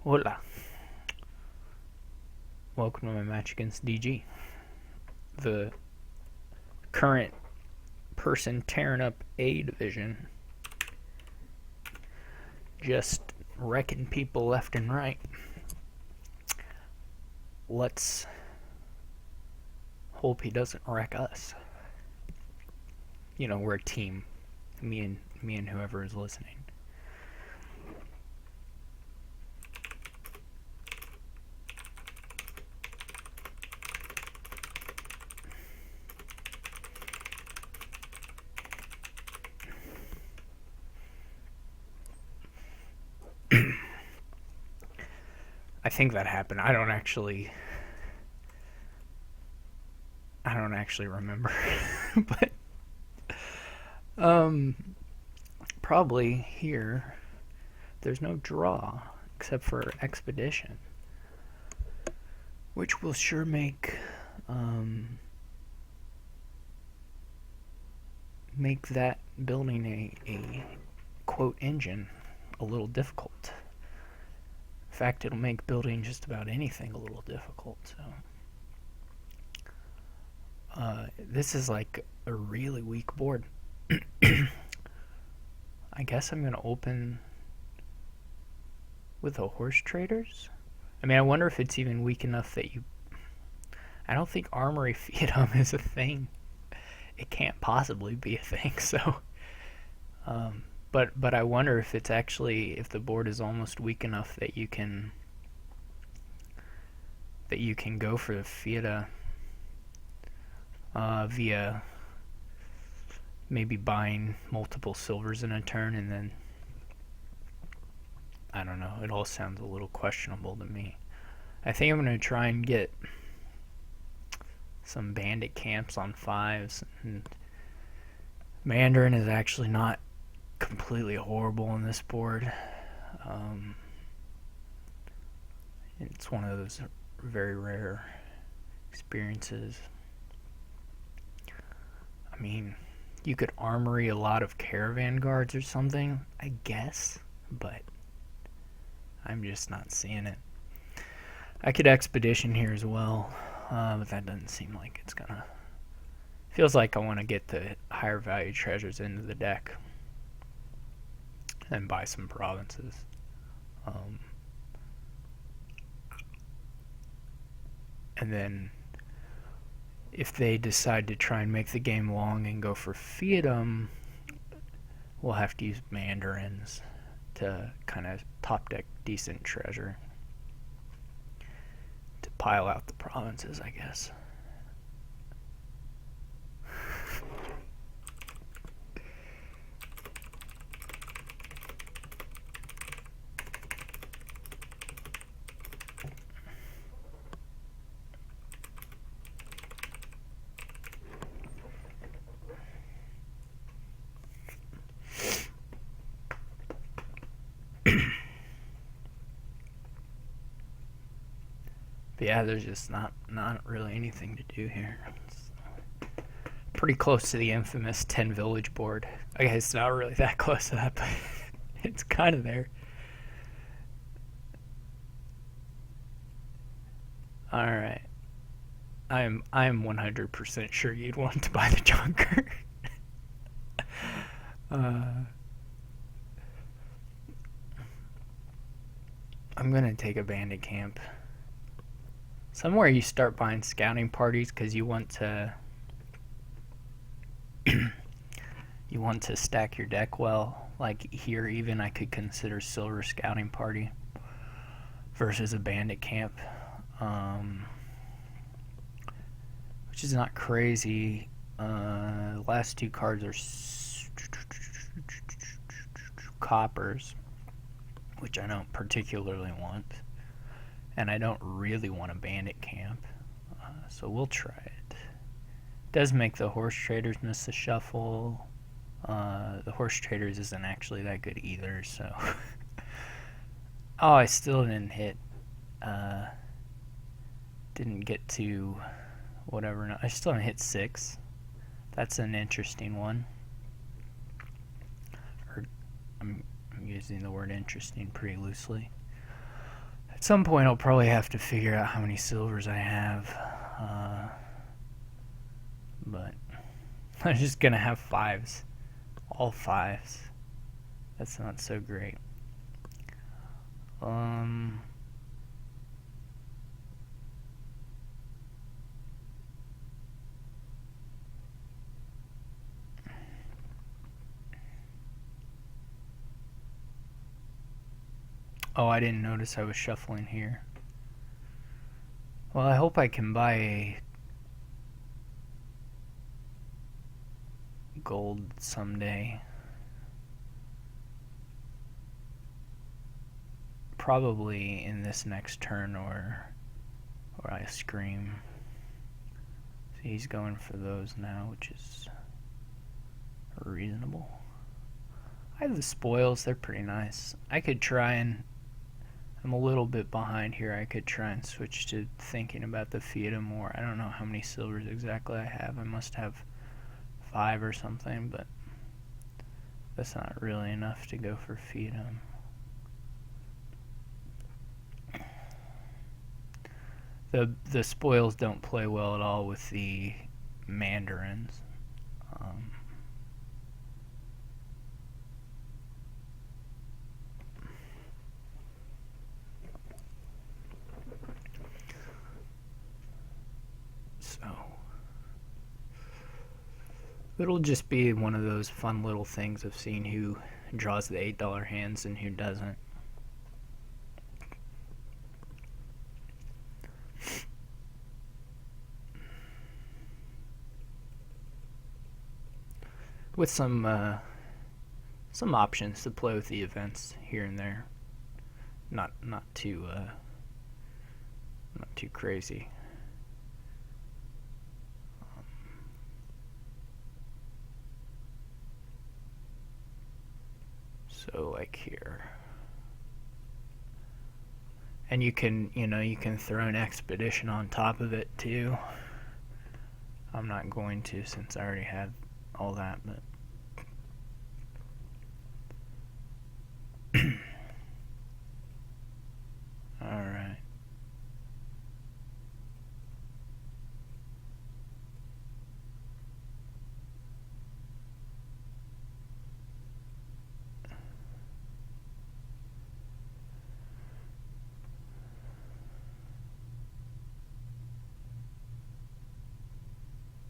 Hola. Welcome to my match against DG. The current person tearing up A division. Just wrecking people left and right. Let's hope he doesn't wreck us. You know, we're a team. Me and whoever is listening. I think that happened. I don't actually remember. But probably here there's no draw except for expedition, which will sure make make that building a quote engine a little difficult. In fact, it'll make building just about anything a little difficult. So this is like a really weak board. I guess I'm gonna open with the horse traders. I mean, I wonder if it's even weak enough that you. I don't think Armory Fiatum is a thing. It can't possibly be a thing. So, but I wonder if it's actually, if the board is almost weak enough that you can go for the Fiat via maybe buying multiple silvers in a turn, and then I don't know. It all sounds a little questionable to me. I think I'm going to try and get some bandit camps on 5s, and Mandarin is actually not completely horrible on this board. It's one of those very rare experiences. I mean, you could armory a lot of caravan guards or something, I guess, but I'm just not seeing it. I could expedition here as well, but that doesn't seem like it's gonna. Feels like I want to get the higher value treasures into the deck and buy some provinces. And then if they decide to try and make the game long and go for Fiatum, we'll have to use Mandarins to kind of top deck decent treasure to pile out the provinces, I guess. But yeah, there's just not really anything to do here. It's pretty close to the infamous 10 village board. Okay, it's not really that close to that, but it's kind of there. All right, I'm 100% sure you'd want to buy the Junker. I'm gonna take a bandit camp. Somewhere you start buying scouting parties because you want to stack your deck well. Like here, even I could consider silver scouting party versus a bandit camp, which is not crazy. Last two cards are coppers, which I don't particularly want. And I don't really want a bandit camp, so we'll try it. Does make the horse traders miss the shuffle. The horse traders isn't actually that good either, so. Oh, I still didn't hit. Didn't get to whatever. No, I still didn't hit 6. That's an interesting one. Or I'm using the word interesting pretty loosely. At some point I'll probably have to figure out how many silvers I have. But I'm just gonna have fives. All fives. That's not so great. Oh, I didn't notice I was shuffling here. Well, I hope I can buy a gold someday. Probably in this next turn or I scream. See, he's going for those now, which is reasonable. I have the spoils, they're pretty nice. I could try and... I'm a little bit behind here. I could try and switch to thinking about the Fiat more. I don't know how many silvers exactly I have. I must have 5 or something, but that's not really enough to go for Fiat. The spoils don't play well at all with the mandarins. So it'll just be one of those fun little things of seeing who draws the $8 hands and who doesn't. With some options to play with the events here and there. Not too crazy. So like here. And you can throw an expedition on top of it too. I'm not going to since I already had all that, but alright.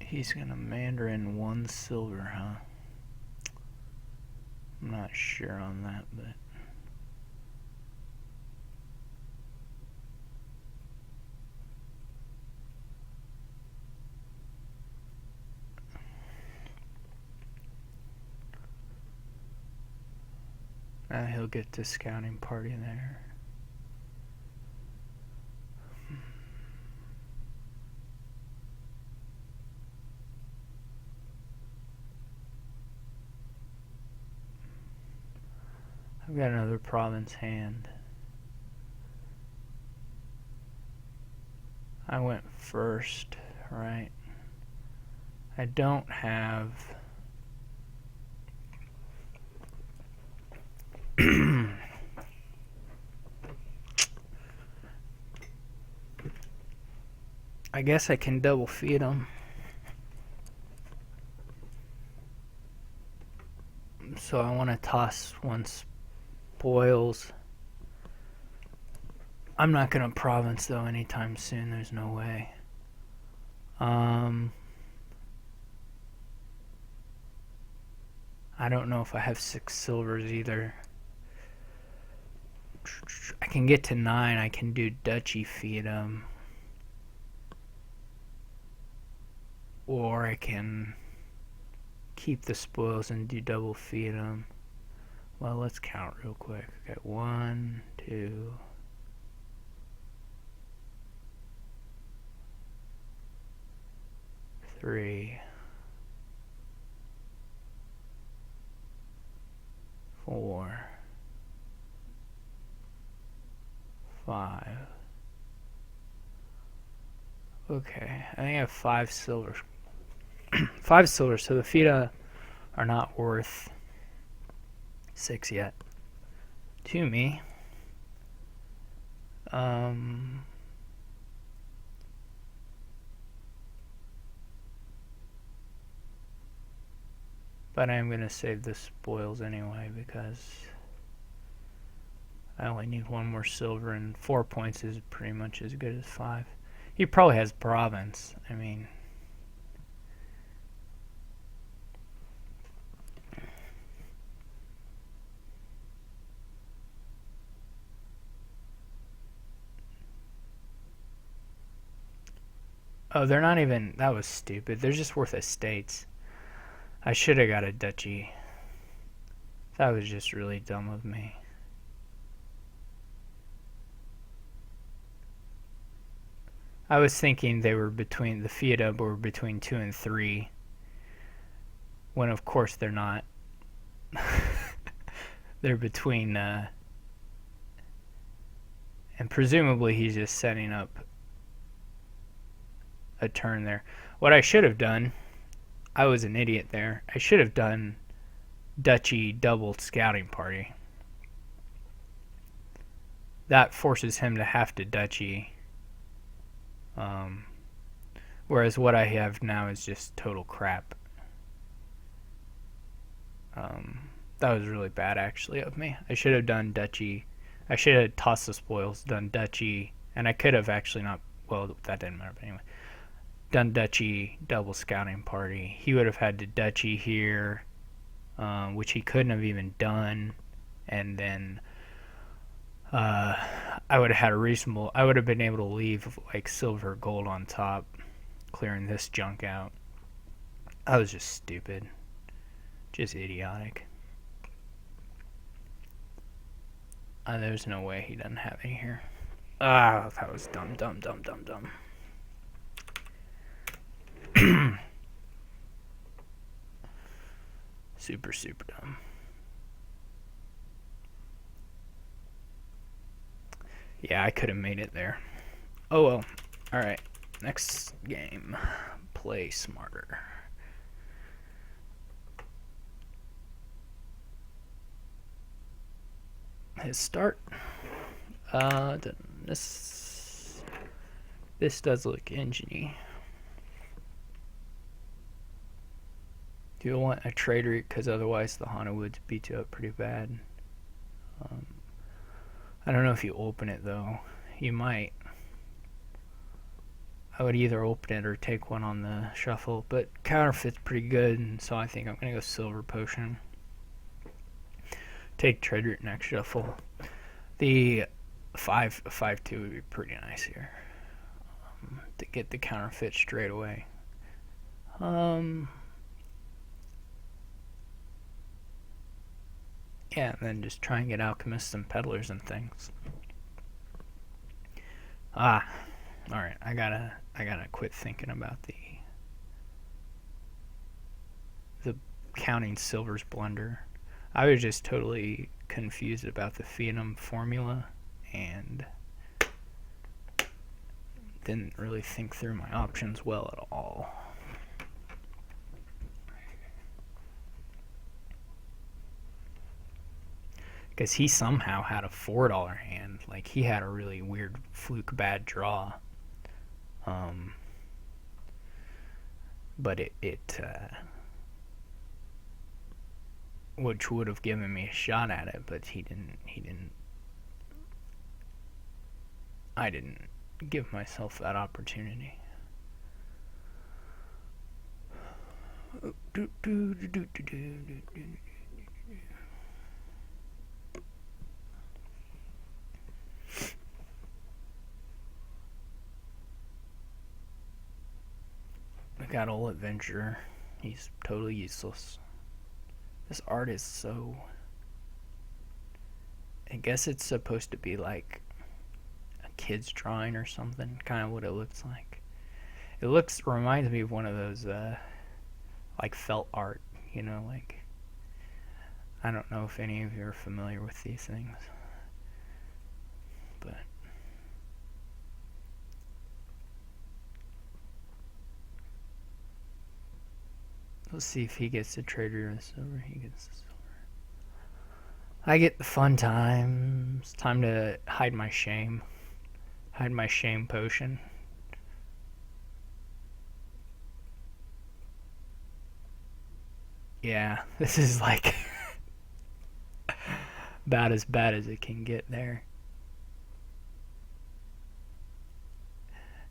He's gonna mandarin 1 silver, huh? I'm not sure on that, but he'll get the scouting party there. I've got another province hand. I went first, right? I don't have... I guess I can double feed them. So I want to toss 1 spoils. I'm not going to province though anytime soon. There's no way. I don't know if I have 6 silvers either. I can get to 9. I can do duchy feed them. Or I can keep the spoils and do double feed them. Well, let's count real quick. Okay, 1, 2, 3, 4, 5. Okay, I think I have 5 silver. 5 silver, so the FIDA are not worth 6 yet to me. Um, but I'm going to save the spoils anyway because I only need one more silver, and 4 points is pretty much as good as 5. He probably has province. I mean, oh, they're not even. That was stupid. They're just worth estates. I should have got a duchy. That was just really dumb of me. I was thinking they were between the fiefdom were between 2 and 3, when of course they're not. They're between, and presumably he's just setting up a turn there. What I should have done, I was an idiot there. I should have done duchy double scouting party. That forces him to have to duchy. Whereas what I have now is just total crap. That was really bad, actually, of me. I should have done duchy. I should have tossed the spoils, done duchy, and I could have actually not. Well, that didn't matter, but anyway. Done duchy double scouting party. He would have had to duchy here, which he couldn't have even done, and then I would have had a reasonable. I would have been able to leave like silver, gold on top, clearing this junk out. I was just stupid, just idiotic. There's no way he doesn't have any here. That was dumb. Super dumb. Yeah, I could have made it there. Oh well. Alright. Next game. Play smarter. His start. This does look engine-y. Do you want a trader? Because otherwise the Hana Woods beat you up pretty bad. I don't know if you open it though. You might. I would either open it or take one on the shuffle, but counterfeit's pretty good, and so I think I'm gonna go silver potion. Take trader next shuffle. The 5-2 would be pretty nice here to get the counterfeit straight away. Yeah, and then just try and get alchemists and peddlers and things. Alright, I gotta quit thinking about the counting silver's blunder. I was just totally confused about the fiefdom formula and didn't really think through my options well at all. Because he somehow had a $4 hand. Like, he had a really weird fluke bad draw. But it which would have given me a shot at it, but he didn't. I didn't give myself that opportunity. I got old adventurer. He's totally useless. This art is so... I guess it's supposed to be like a kid's drawing or something. Kind of what it looks like. It reminds me of one of those like felt art, you know, like... I don't know if any of you are familiar with these things. But... let's see if he gets the trader or the silver. He gets the silver. I get the fun times. Time to hide my shame. Hide my shame potion. Yeah, this is like about as bad as it can get there.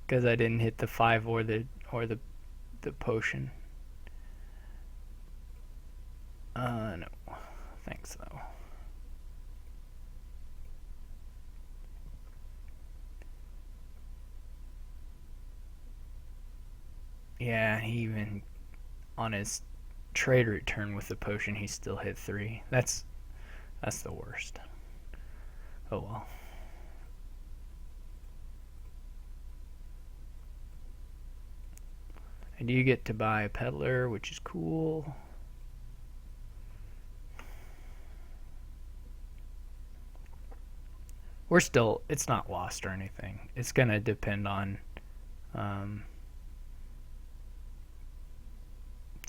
Because I didn't hit the 5 or the potion. No. Thanks though. Yeah, he even on his trade return with the potion, he still hit 3. That's the worst. Oh well. I do get to buy a peddler, which is cool. We're still, it's not lost or anything. It's gonna depend on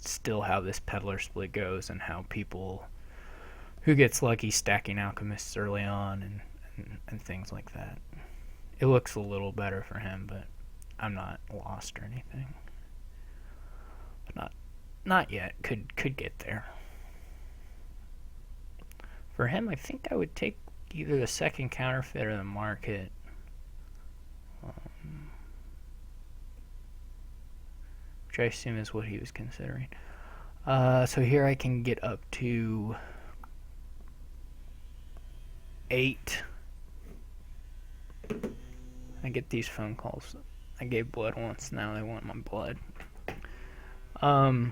still how this peddler split goes and how people, who gets lucky stacking alchemists early on and things like that. It looks a little better for him, but I'm not lost or anything. But not yet. Could get there. For him, I think I would take either the second counterfeit or the market. Which I assume is what he was considering. So here I can get up to 8. I get these phone calls. I gave blood once, now they want my blood. I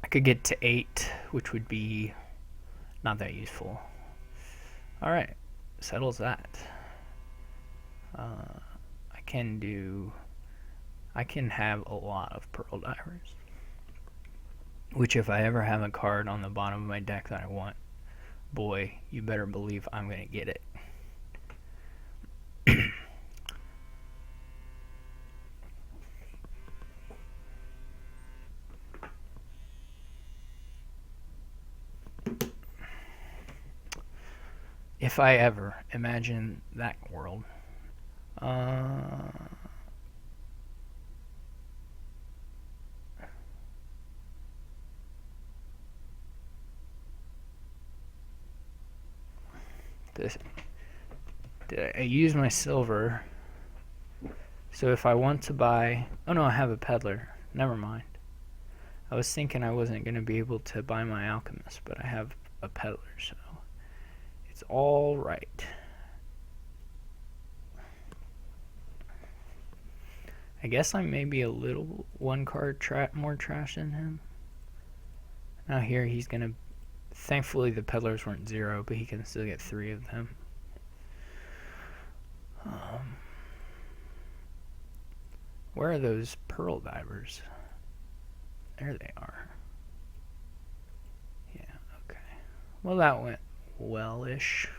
could get to 8, which would be not that useful. Alright, settles that. I can have a lot of pearl divers. Which if I ever have a card on the bottom of my deck that I want, boy, you better believe I'm going to get it. If I ever imagine that world. Did I use my silver? So if I want to buy... Oh no, I have a peddler. Never mind. I was thinking I wasn't going to be able to buy my alchemist, but I have a peddler, so it's all right. I guess I'm maybe a little one card more trash than him. Now here he's going to... Thankfully the peddlers weren't 0, but he can still get 3 of them. Where are those pearl divers? There they are. Yeah, okay. Well, that went well-ish.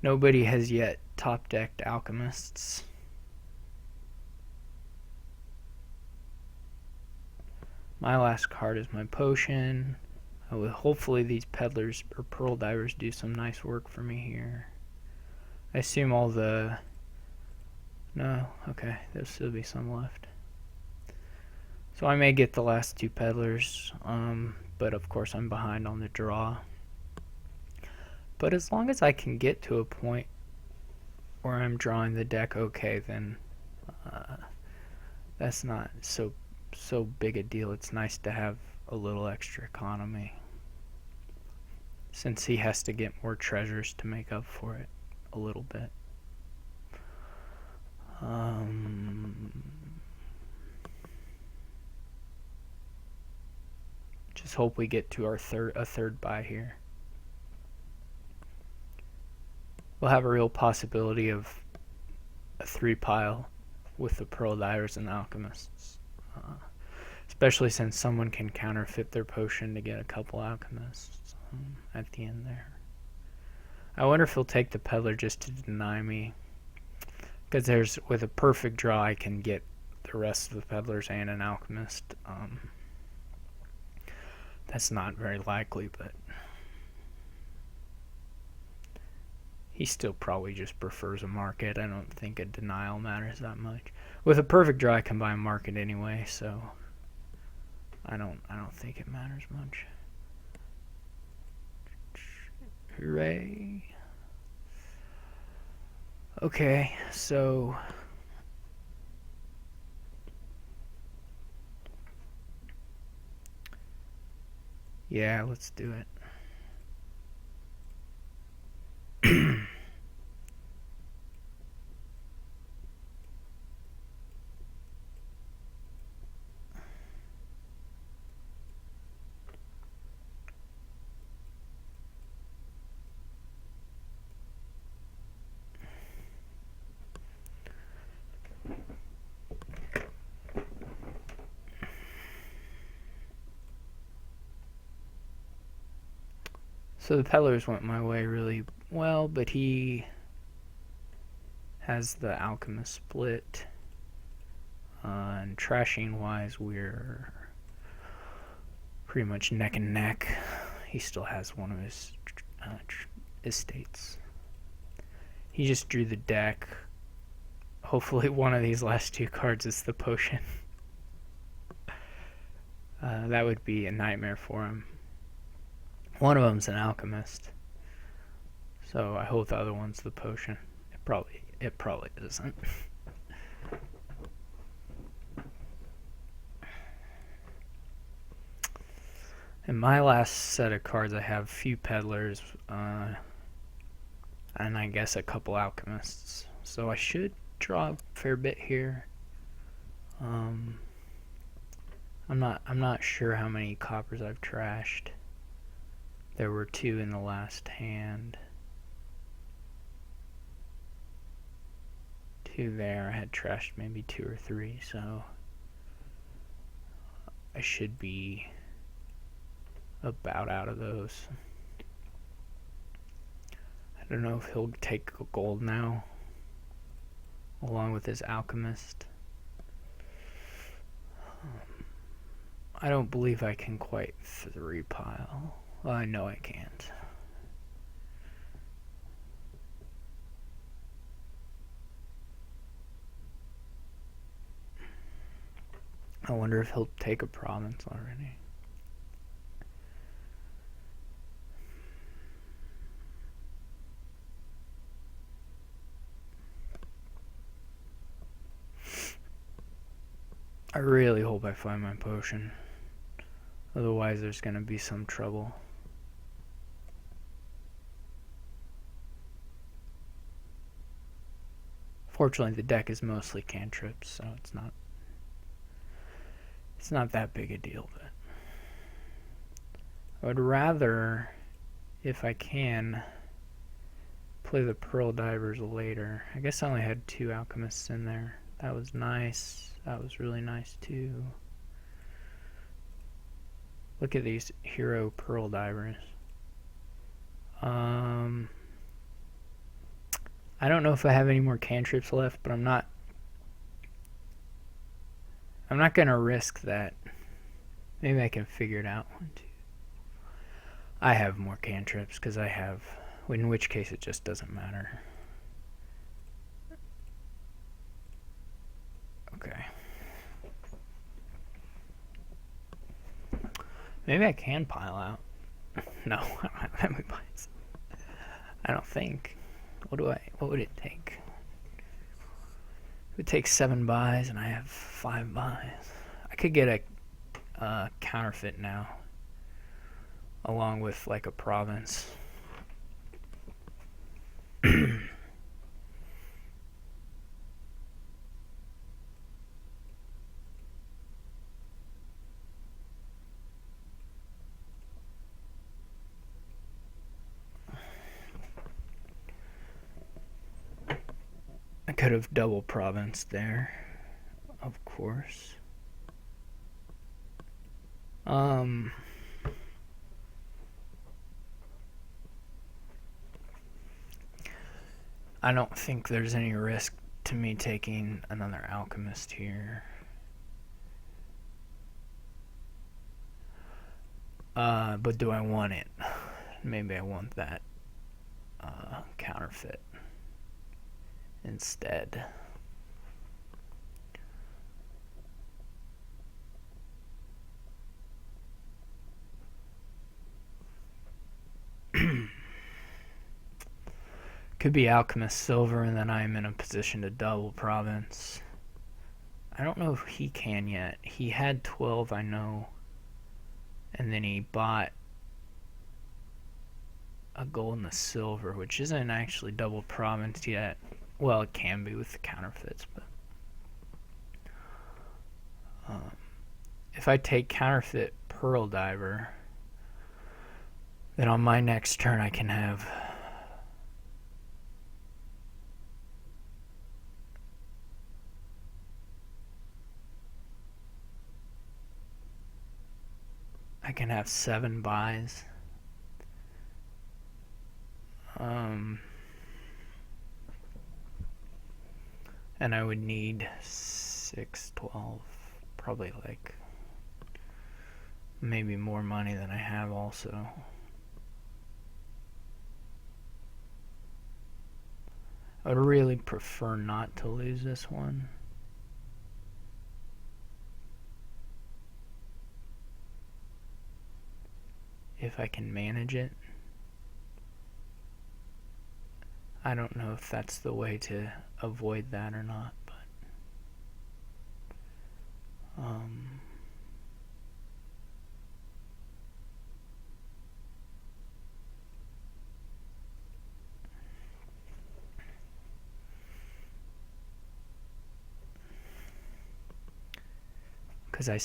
Nobody has yet top-decked alchemists. My last card is my potion. Hopefully these peddlers or pearl divers do some nice work for me here. I assume all the... No, okay, there'll still be some left. So I may get the last 2 peddlers, but of course I'm behind on the draw. But as long as I can get to a point where I'm drawing the deck okay, then that's not so big a deal. It's nice to have a little extra economy, since he has to get more treasures to make up for it a little bit. Just hope we get to our third buy here. We'll have a real possibility of a 3 pile with the pearl divers and the alchemists. Especially since someone can counterfeit their potion to get a couple alchemists at the end there. I wonder if he'll take the peddler just to deny me. Because with a perfect draw, I can get the rest of the peddlers and an alchemist. That's not very likely, but he still probably just prefers a market. I don't think a denial matters that much. With a perfect draw, I can buy a market anyway, so I don't think it matters much. Hooray. Okay, so yeah, let's do it. So the peddlers went my way really well, but he has the alchemist split. And trashing wise, we're pretty much neck and neck. He still has one of his estates. He just drew the deck. Hopefully one of these last two cards is the potion. That would be a nightmare for him. One of them's an alchemist, so I hope the other one's the potion. It probably isn't. In my last set of cards, I have a few peddlers, and I guess a couple alchemists. So I should draw a fair bit here. I'm not sure how many coppers I've trashed. There were 2 in the last hand. 2 there. I had trashed maybe 2 or 3, so I should be about out of those. I don't know if he'll take gold now, along with his alchemist. I don't believe I can quite 3 pile. Well, I know I can't. I wonder if he'll take a province already. I really hope I find my potion. Otherwise, there's going to be some trouble. Fortunately, the deck is mostly cantrips, so it's not that big a deal, but I would rather, if I can, play the Pearl Divers later. I guess I only had 2 alchemists in there. That was nice. That was really nice too. Look at these hero Pearl Divers. I don't know if I have any more cantrips left, but I'm not gonna risk that. Maybe I can figure it out. 1, 2. I have more cantrips because I have, in which case it just doesn't matter. Okay. Maybe I can pile out. No, I don't have that many buys. I don't think. What would it take? It would take 7 buys, and I have 5 buys. I could get a counterfeit now, along with like a province. I could have double province there, of course. I don't think there's any risk to me taking another alchemist here. But do I want it? Maybe I want that counterfeit instead. Could be Alchemist Silver, and then I'm in a position to double Province. I don't know if he can yet. He had 12, I know. And then he bought a gold and a silver, which isn't actually double Province yet. Well, it can be with the counterfeits, but if I take counterfeit Pearl Diver, then on my next turn I can have I can have 7 buys. And I would need 6, 12, probably like maybe more money than I have also. I would really prefer not to lose this one. If I can manage it. I don't know if that's the way to avoid that or not, but because I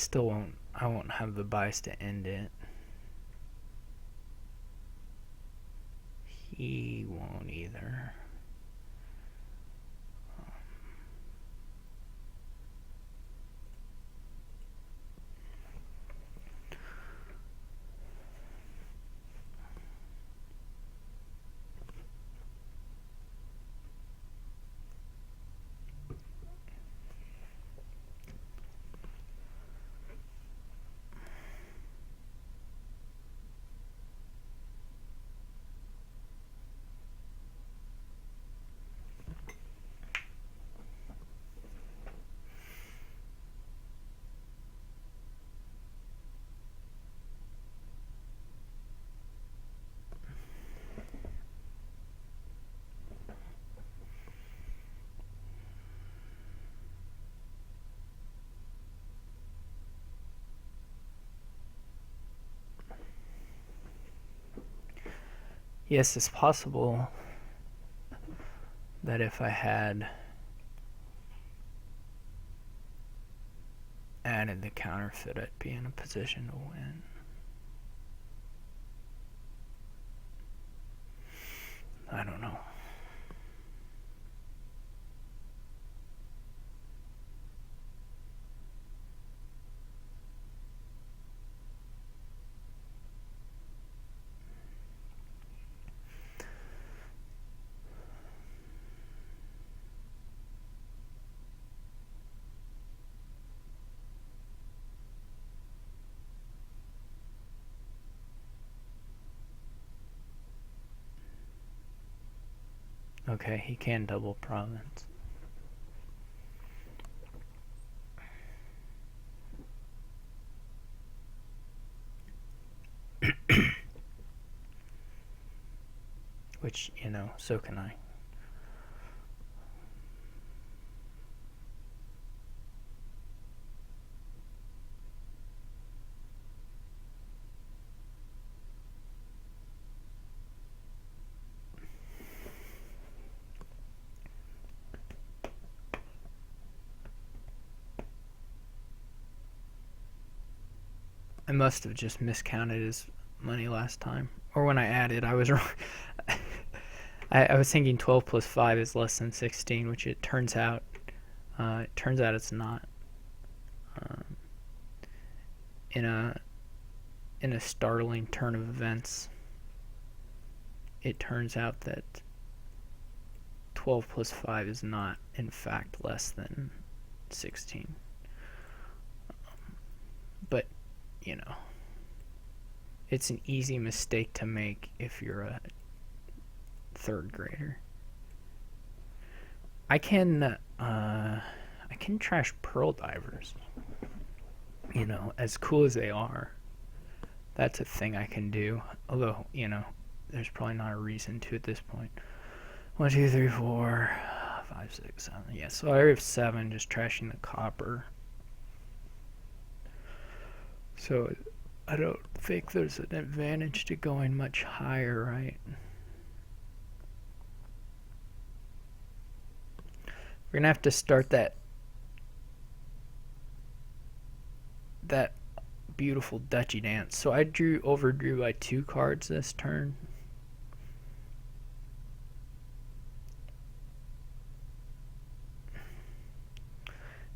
won't have the buys to end it. He won't either. Yes, it's possible that if I had added the counterfeit, I'd be in a position to win. I don't know. Okay, he can double Province. Which, so can I. I must have just miscounted his money last time. Or when I added, I was wrong. I was thinking 12 plus 5 is less than 16, which it turns out it's not. In a startling turn of events, it turns out that 12 plus 5 is not, in fact, less than 16. But, It's an easy mistake to make if you're a third grader. I can trash pearl divers. You know, as cool as they are, that's a thing I can do. Although, you know, there's probably not a reason to at this point. 1, 2, 3, 4, 5, 6, 7. Yeah, so I already have 7 just trashing the copper. So I don't think there's an advantage to going much higher, right? We're gonna have to start that beautiful Dutchy dance. So I overdrew by 2 cards this turn.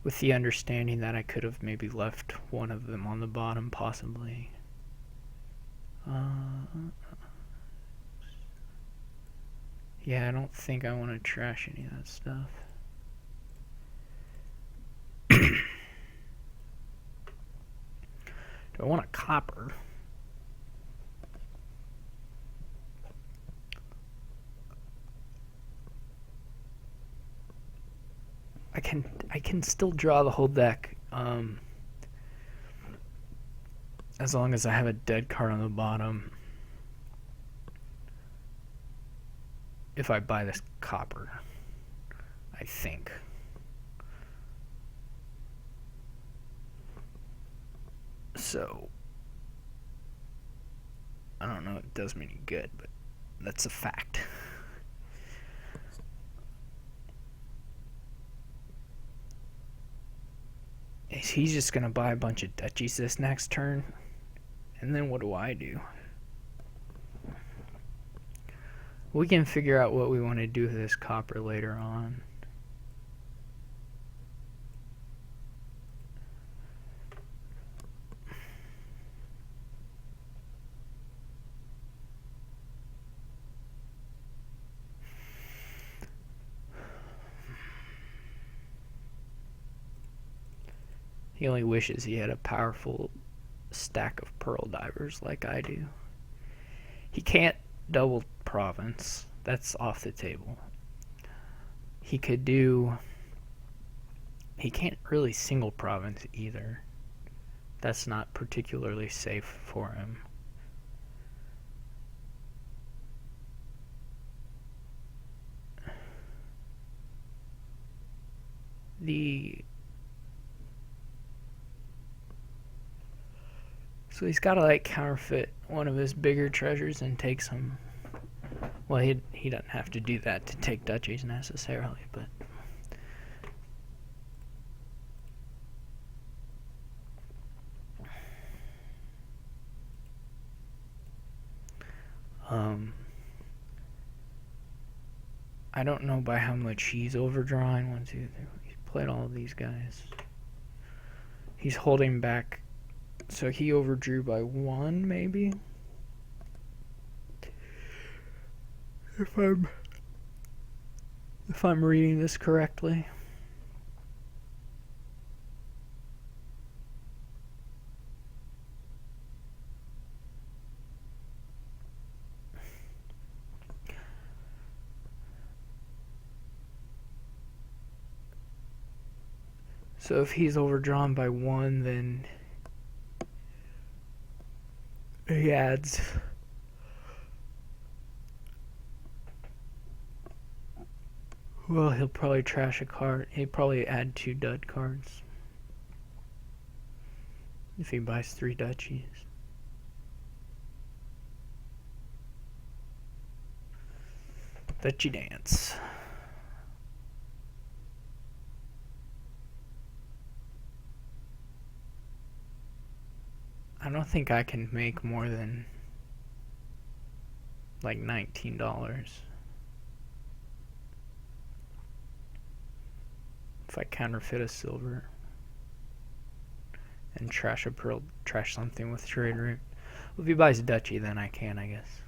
With the understanding that I could have maybe left one of them on the bottom, possibly. Yeah, I don't think I want to trash any of that stuff. Do I want a copper? I can still draw the whole deck, as long as I have a dead card on the bottom. If I buy this copper, I think. So I don't know if it does me any good, but that's a fact. He's just gonna buy a bunch of Dutchies this next turn, and then what do? We can figure out what we want to do with this copper later on. He only wishes he had a powerful stack of pearl divers like I do. He can't double province. That's off the table. He could do... He can't really single province either. That's not particularly safe for him. So he's got to like counterfeit one of his bigger treasures and take some. Well, he doesn't have to do that to take Dutchies necessarily, but I don't know by how much he's overdrawing. 1, 2, 3. He's played all of these guys. He's holding back. So he overdrew by 1, maybe? If I'm reading this correctly. So if he's overdrawn by 1, then he adds... Well, he'll probably trash a card. He'll probably add 2 dud cards. If he buys 3 Dutchies. Dutchie dance. I don't think I can make more than like $19 if I counterfeit a silver and trash something with trade route. Well, if he buys a Dutchie, then I can, I guess.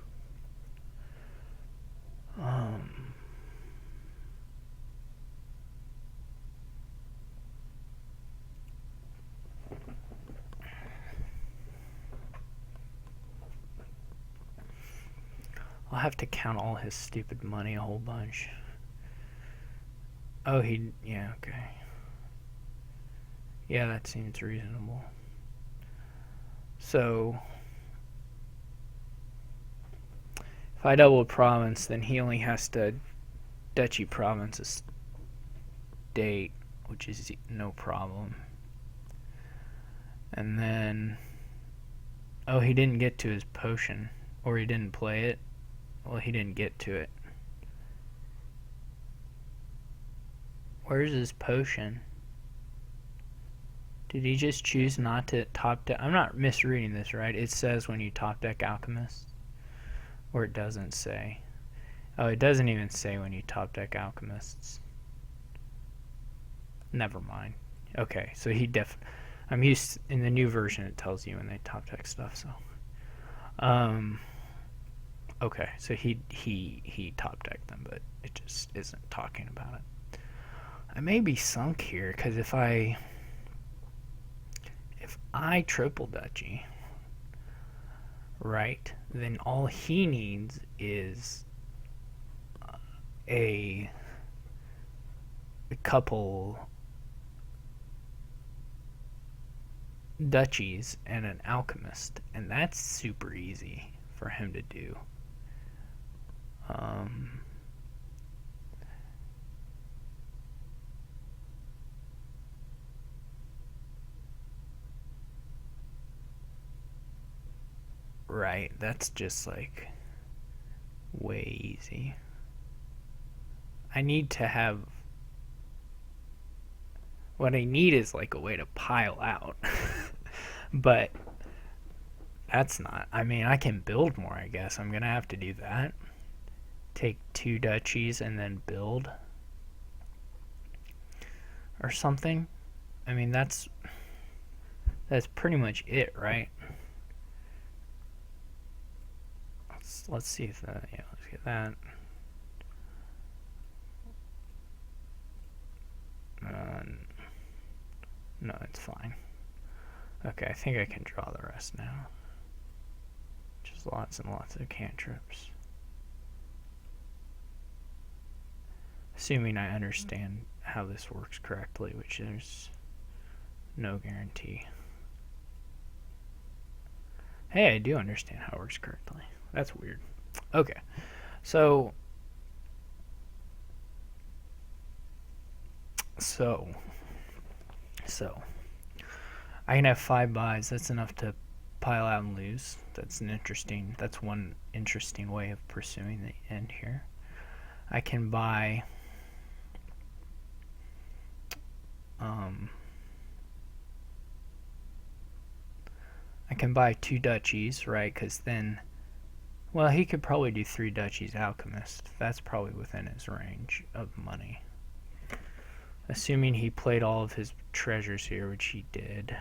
I'll have to count all his stupid money a whole bunch. Oh, yeah, okay. Yeah, that seems reasonable. So, if I double province, then he only has to duchy province a state, which is no problem. And then, oh, he didn't get to his potion, or he didn't play it. Well, he didn't get to it. Where's his potion? Did he just choose not to top deck? I'm not misreading this, right? It says when you top deck Alchemist. Or it doesn't say. Oh, it doesn't even say when you top deck Alchemists. Never mind. Okay, so I'm used, in the new version it tells you when they top deck stuff, so. Okay, so he top decked them, but it just isn't talking about it. I may be sunk here, because if I triple duchy, right, then all he needs is a couple duchies and an alchemist, and that's super easy for him to do. Right, that's just like way easy. I need to have, what I need is like a way to pile out. But that's not, I mean, I can build more, I guess. I'm gonna have to do that. Take 2 duchies and then build or something. I mean, that's pretty much it, right? Let's see if that, yeah, let's get that. No, it's fine. Okay, I think I can draw the rest now. Just lots and lots of cantrips. Assuming I understand how this works correctly, which there's no guarantee. Hey, I do understand how it works correctly. That's weird. Okay, so I can have 5 buys. That's enough to pile out and lose. That's one interesting way of pursuing the end here. I can buy I can buy 2 duchies, right? Because then, well, he could probably do 3 duchies alchemist. That's probably within his range of money. Assuming he played all of his treasures here, which he did.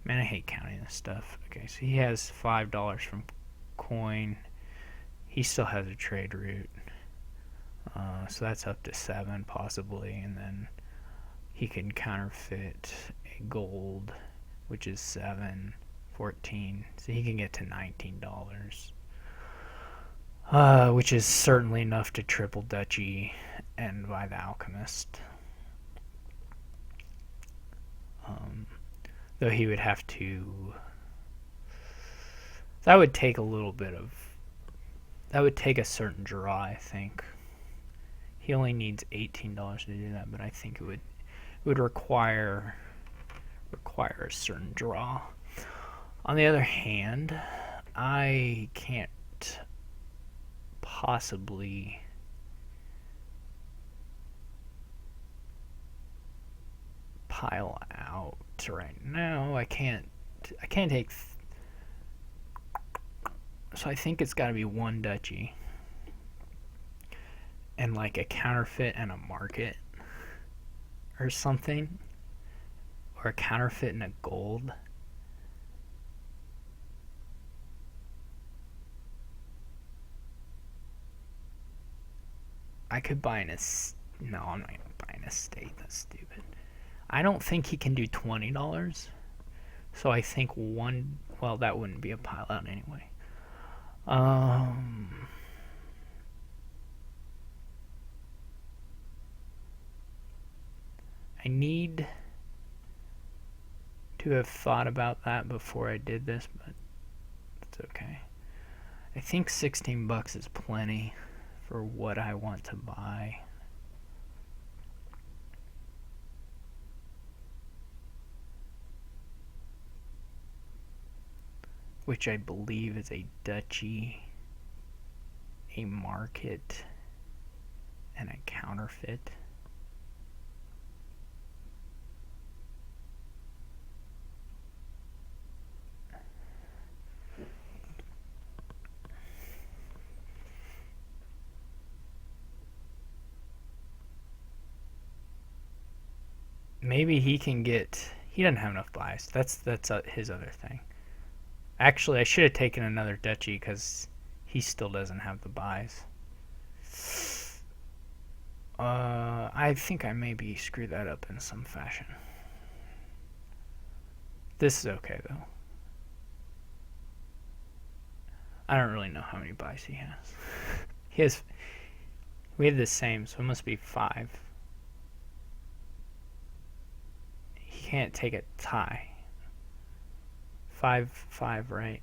Man, I hate counting this stuff. Okay, so he has $5 from coin. He still has a trade route. So that's up to 7 possibly, and then he can counterfeit a gold, which is 7, 14. So he can get to $19. Which is certainly enough to triple duchy and buy the alchemist. Though he would have to, that would take a little bit of, that would take a certain draw, I think. He only needs $18 to do that, but I think it would require a certain draw. On the other hand, I can't possibly pile out right now. I can't take, so I think it's got to be 1 duchy and like a counterfeit and a market or something, or a counterfeit and a gold. I could buy no, I'm not gonna buy an estate. That's stupid. I don't think he can do $20. So I think 1, well, that wouldn't be a pile out anyway. I need to have thought about that before I did this, but it's okay. I think 16 bucks is plenty for what I want to buy. Which I believe is a duchy, a market, and a counterfeit. Maybe he can get... He doesn't have enough buys. That's his other thing. Actually, I should have taken another duchy because he still doesn't have the buys. I think I maybe screwed that up in some fashion. This is okay, though. I don't really know how many buys he has. We have the same, so it must be 5. He can't take a tie. 5, right?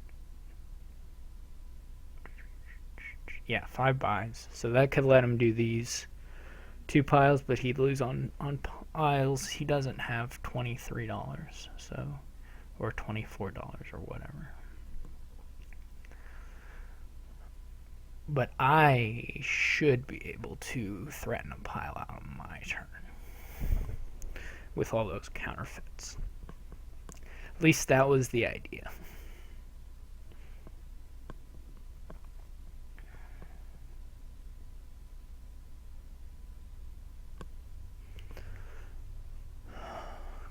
Yeah, 5 buys. So that could let him do these 2 piles, but he'd lose on piles. He doesn't have $23, so, or $24 or whatever. But I should be able to threaten a pile out on my turn with all those counterfeits. At least that was the idea.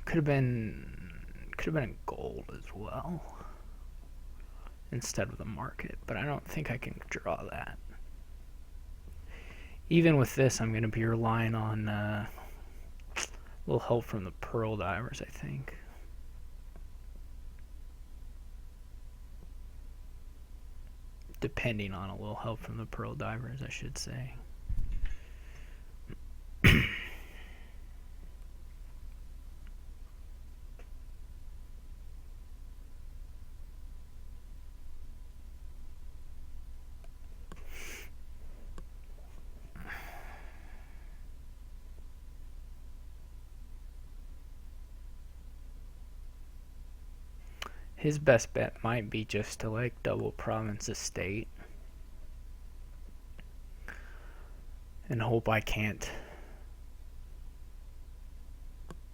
Could have been in gold as well instead of the market, but I don't think I can draw that. Even with this, I'm going to be relying on a little help from the pearl divers, I think. Depending on a little help from the pearl divers, I should say. His best bet might be just to like double province estate and hope I can't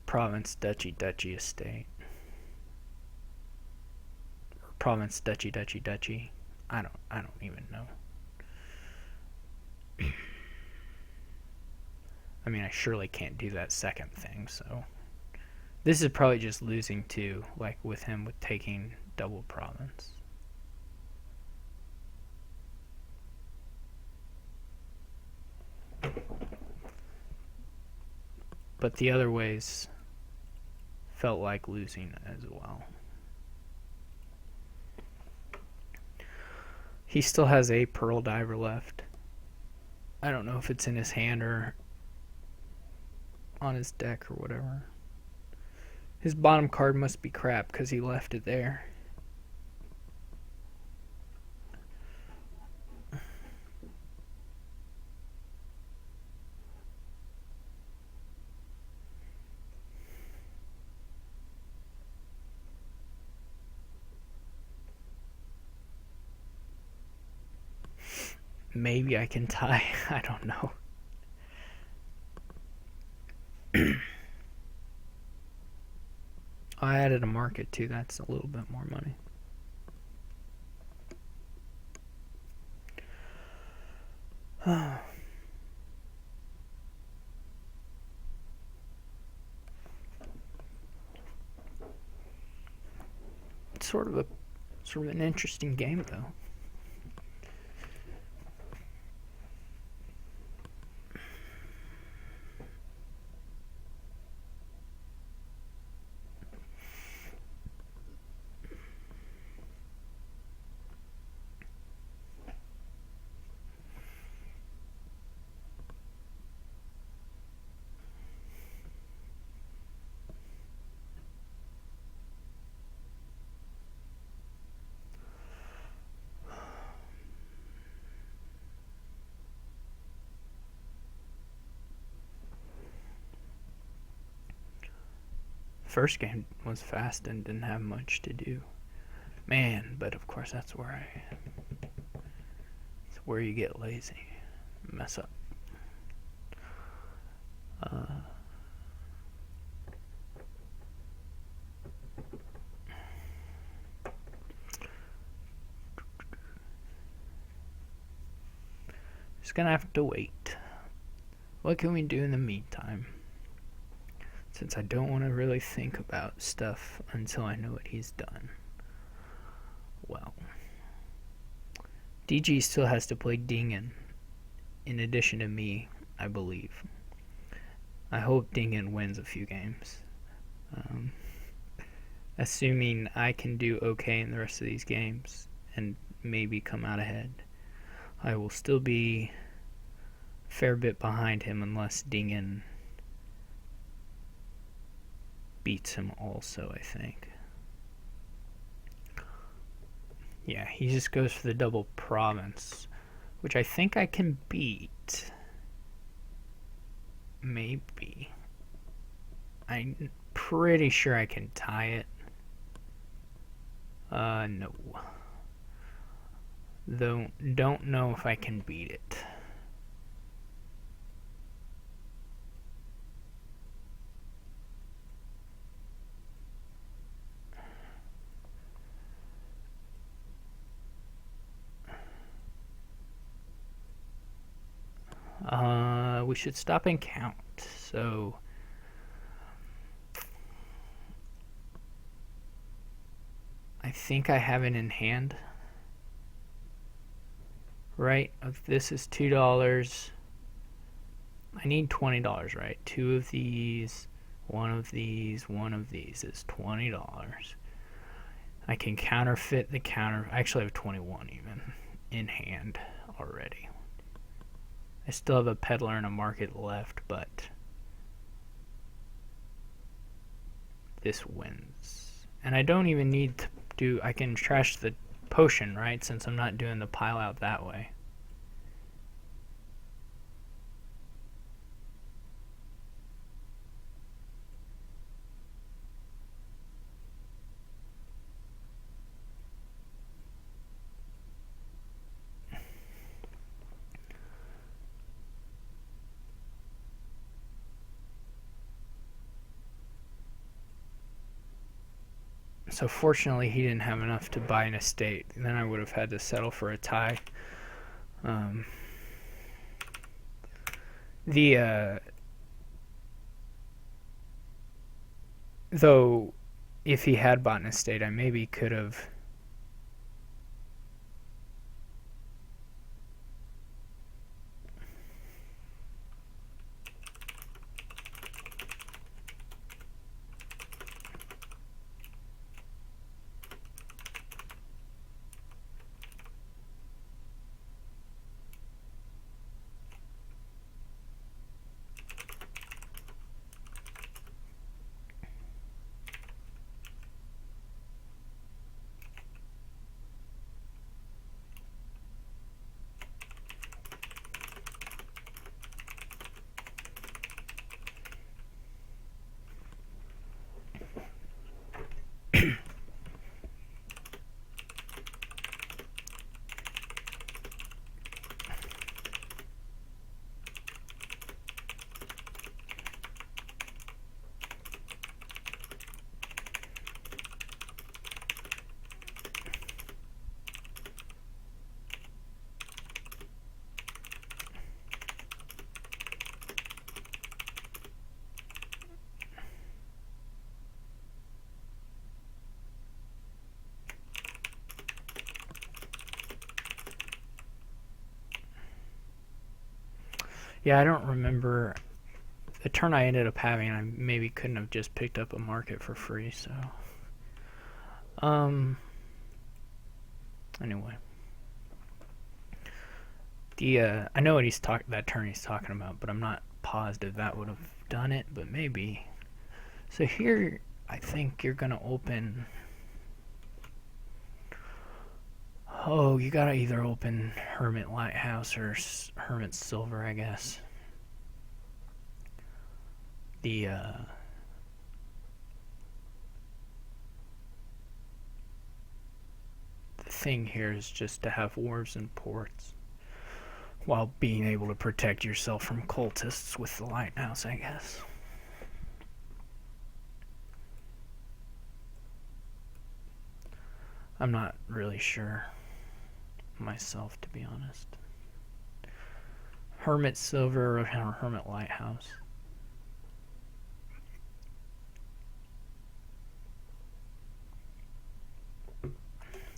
province duchy estate, or province duchy. I don't even know. I mean, I surely can't do that second thing, so this is probably just losing too, like with him with taking double province. But the other ways felt like losing as well. He still has a pearl diver left. I don't know if it's in his hand or on his deck or whatever. His bottom card must be crap because he left it there. Maybe I can tie. I don't know. I added a market too. That's a little bit more money. It's sort of an interesting game though. First game was fast and didn't have much to do. Man, but of course that's where it's where you get lazy, mess up. Just gonna have to wait. What can we do in the meantime? Since I don't want to really think about stuff until I know what he's done. Well, DG still has to play Dingen in addition to me, I believe. I hope Dingen wins a few games. Assuming I can do okay in the rest of these games and maybe come out ahead, I will still be a fair bit behind him unless Dingen beats him also, I think. Yeah, he just goes for the double province, which I think I can beat. Maybe. I'm pretty sure I can tie it. No. Though, don't know if I can beat it. We should stop and count. So I think I have it in hand. Right? If this is $2, I need $20, right? Two of these, one of these is $20. I can counterfeit the counter. I actually have 21 even in hand already. I still have a peddler and a market left, but this wins. And I don't even need to do, I can trash the potion, right? Since I'm not doing the pile out that way. So fortunately he didn't have enough to buy an estate. Then I would have had to settle for a tie. Though if he had bought an estate, I maybe could have I don't remember the turn I ended up having. I maybe couldn't have just picked up a market for free, so anyway. I know what that turn he's talking about, but I'm not positive that would have done it, but maybe. So here I think you're gonna open. Oh, you gotta either open Hermit Lighthouse or Hermit Silver, I guess. thing here is just to have wharves and ports, while being able to protect yourself from cultists with the lighthouse, I guess. I'm not really sure myself, to be honest. Hermit Silver or Hermit Lighthouse?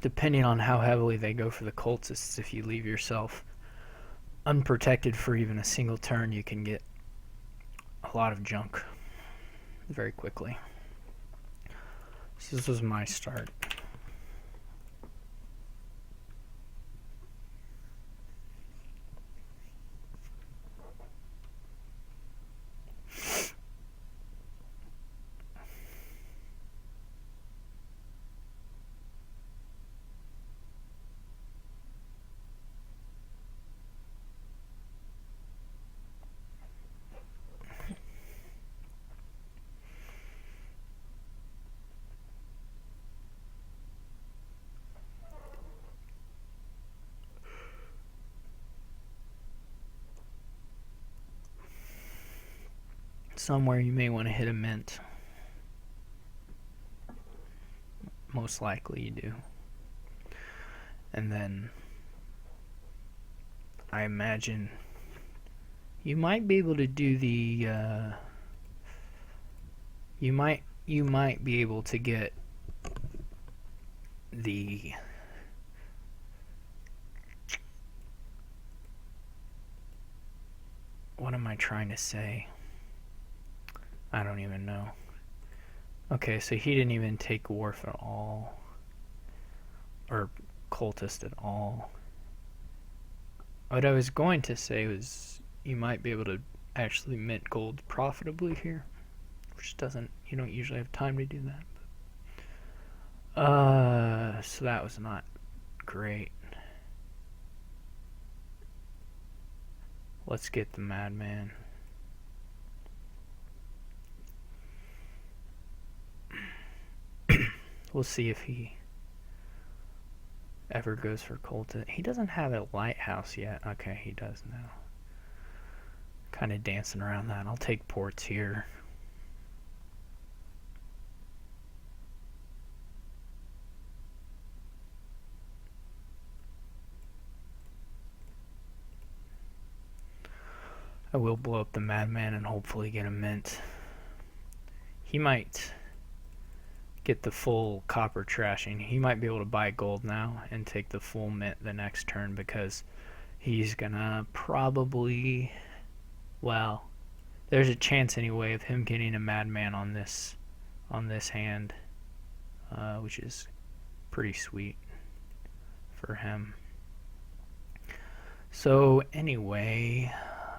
Depending on how heavily they go for the cultists, if you leave yourself unprotected for even a single turn, you can get a lot of junk very quickly. So this was my start. Somewhere you may want to hit a mint. Most likely you do. And then I imagine you might be able to do the you might be able to get the what am I trying to say? I don't even know. Okay, so he didn't even take Wharf at all. Or Cultist at all. What I was going to say was you might be able to actually mint gold profitably here. Which you don't usually have time to do that. So that was not great. Let's get the Madman. We'll see if he ever goes for Colton. He doesn't have a lighthouse yet. Okay, he does now. Kind of dancing around that. I'll take ports here. I will blow up the Madman and hopefully get a mint. He might get the full copper trashing. He might be able to buy gold now and take the full mint the next turn because he's gonna probably, well, there's a chance anyway of him getting a Madman on this hand, which is pretty sweet for him. So anyway,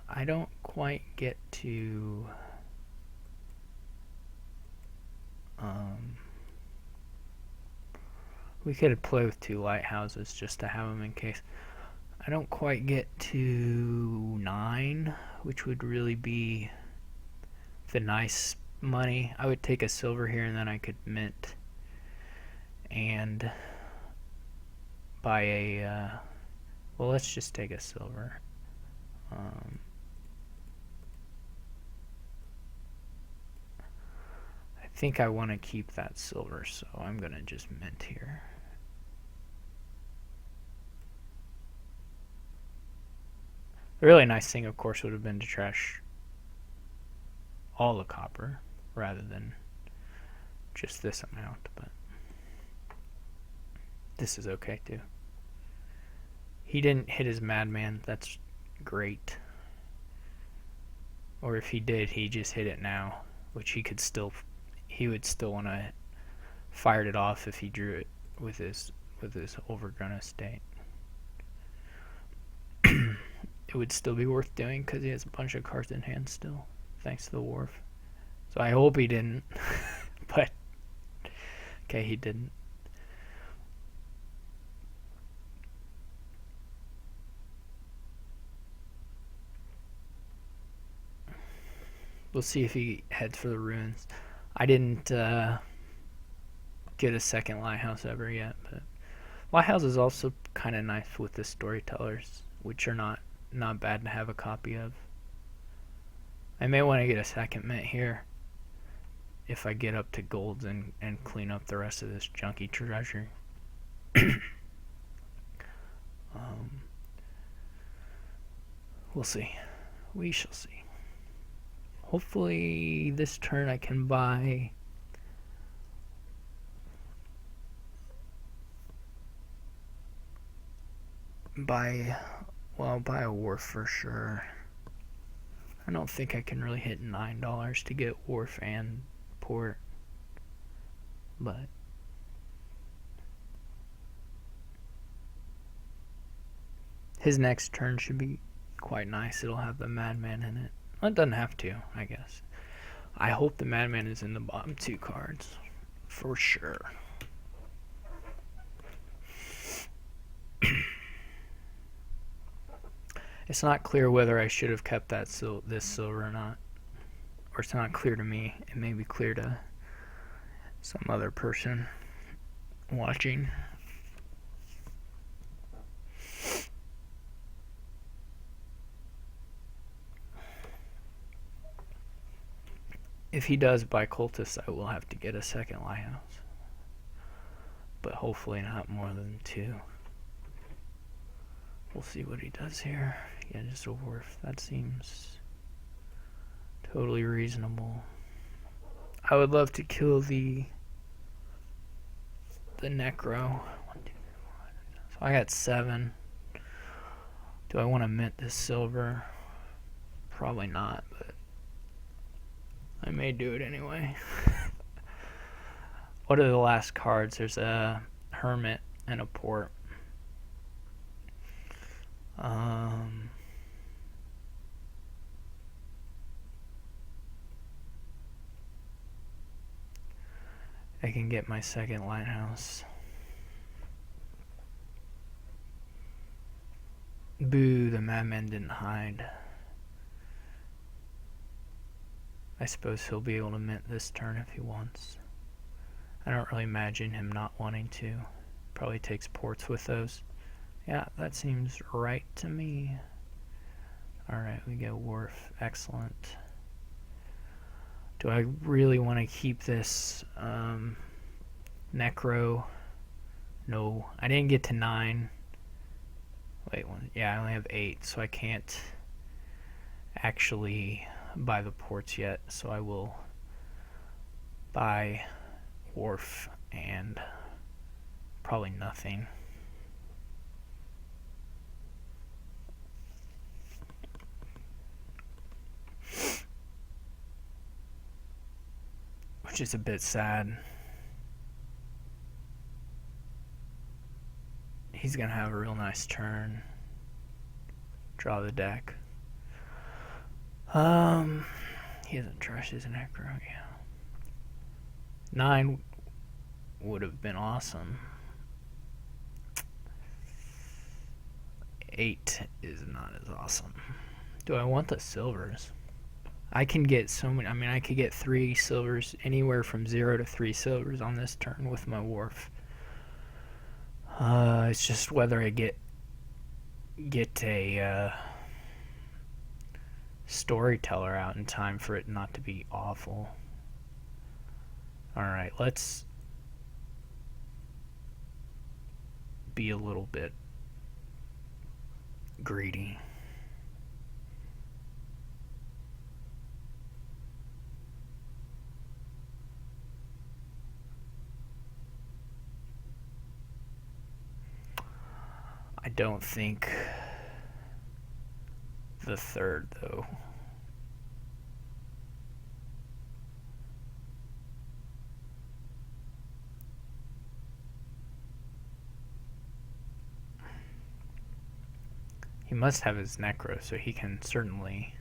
I don't quite get to we could play with 2 lighthouses just to have them in case. I don't quite get to 9, which would really be the nice money. I would take a silver here and then I could mint and buy a well, let's just take a silver. I think I want to keep that silver, so I'm going to just mint here. The really nice thing, of course, would have been to trash all the copper rather than just this amount, but this is okay too. He didn't hit his Madman. That's great. Or if he did, he just hit it now, which he would still want to fired it off if he drew it with his overgrown estate. It would still be worth doing because he has a bunch of cards in hand still, thanks to the Wharf. So I hope he didn't, but okay, he didn't. We'll see if he heads for the ruins. I didn't get a second lighthouse ever yet, but Lighthouse is also kind of nice with the storytellers, which are not bad to have a copy of. I may want to get a second mint here if I get up to golds and clean up the rest of this junky treasure. We'll see. We shall see. Hopefully this turn I can buy a wharf for sure. I don't think I can really hit $9 to get wharf and port, but his next turn should be quite nice. It'll have the Madman in it. Well, it doesn't have to, I guess. I hope the Madman is in the bottom two cards for sure. It's not clear whether I should have kept that this silver or not. Or it's not clear to me. It may be clear to some other person watching. If he does buy cultists, I will have to get a second lighthouse. But hopefully not more than 2. We'll see what he does here. Yeah, just a wharf. That seems totally reasonable. I would love to kill the necro. 1, 2, 3, 4. So I got 7. Do I want to mint this silver? Probably not, but I may do it anyway. What are the last cards? There's a hermit and a port. I can get my second lighthouse. Boo, the Madman didn't hide. I suppose he'll be able to mint this turn if he wants. I don't really imagine him not wanting to. Probably takes ports with those. Yeah, that seems right to me. Alright, we get wharf. Excellent. Do I really want to keep this necro? No. I didn't get to 9. Wait, yeah, I only have 8, so I can't actually buy the ports yet. So I will buy wharf and probably nothing. Which is a bit sad. He's gonna have a real nice turn. Draw the deck. He doesn't trust his necro, yeah. 9 would have been awesome. 8 is not as awesome. Do I want the silvers? I can get so many. I mean, I could get 3 silvers, anywhere from 0 to 3 silvers on this turn with my wharf. It's just whether I get a storyteller out in time for it not to be awful. Alright, let's be a little bit greedy. I don't think the third, though. He must have his necro, so he can certainly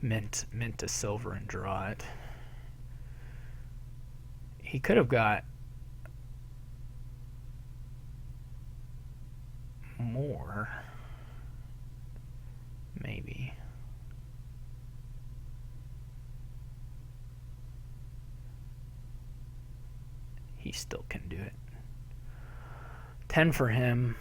mint a silver and draw it. He could have got more, maybe. He still can do it. 10 for him.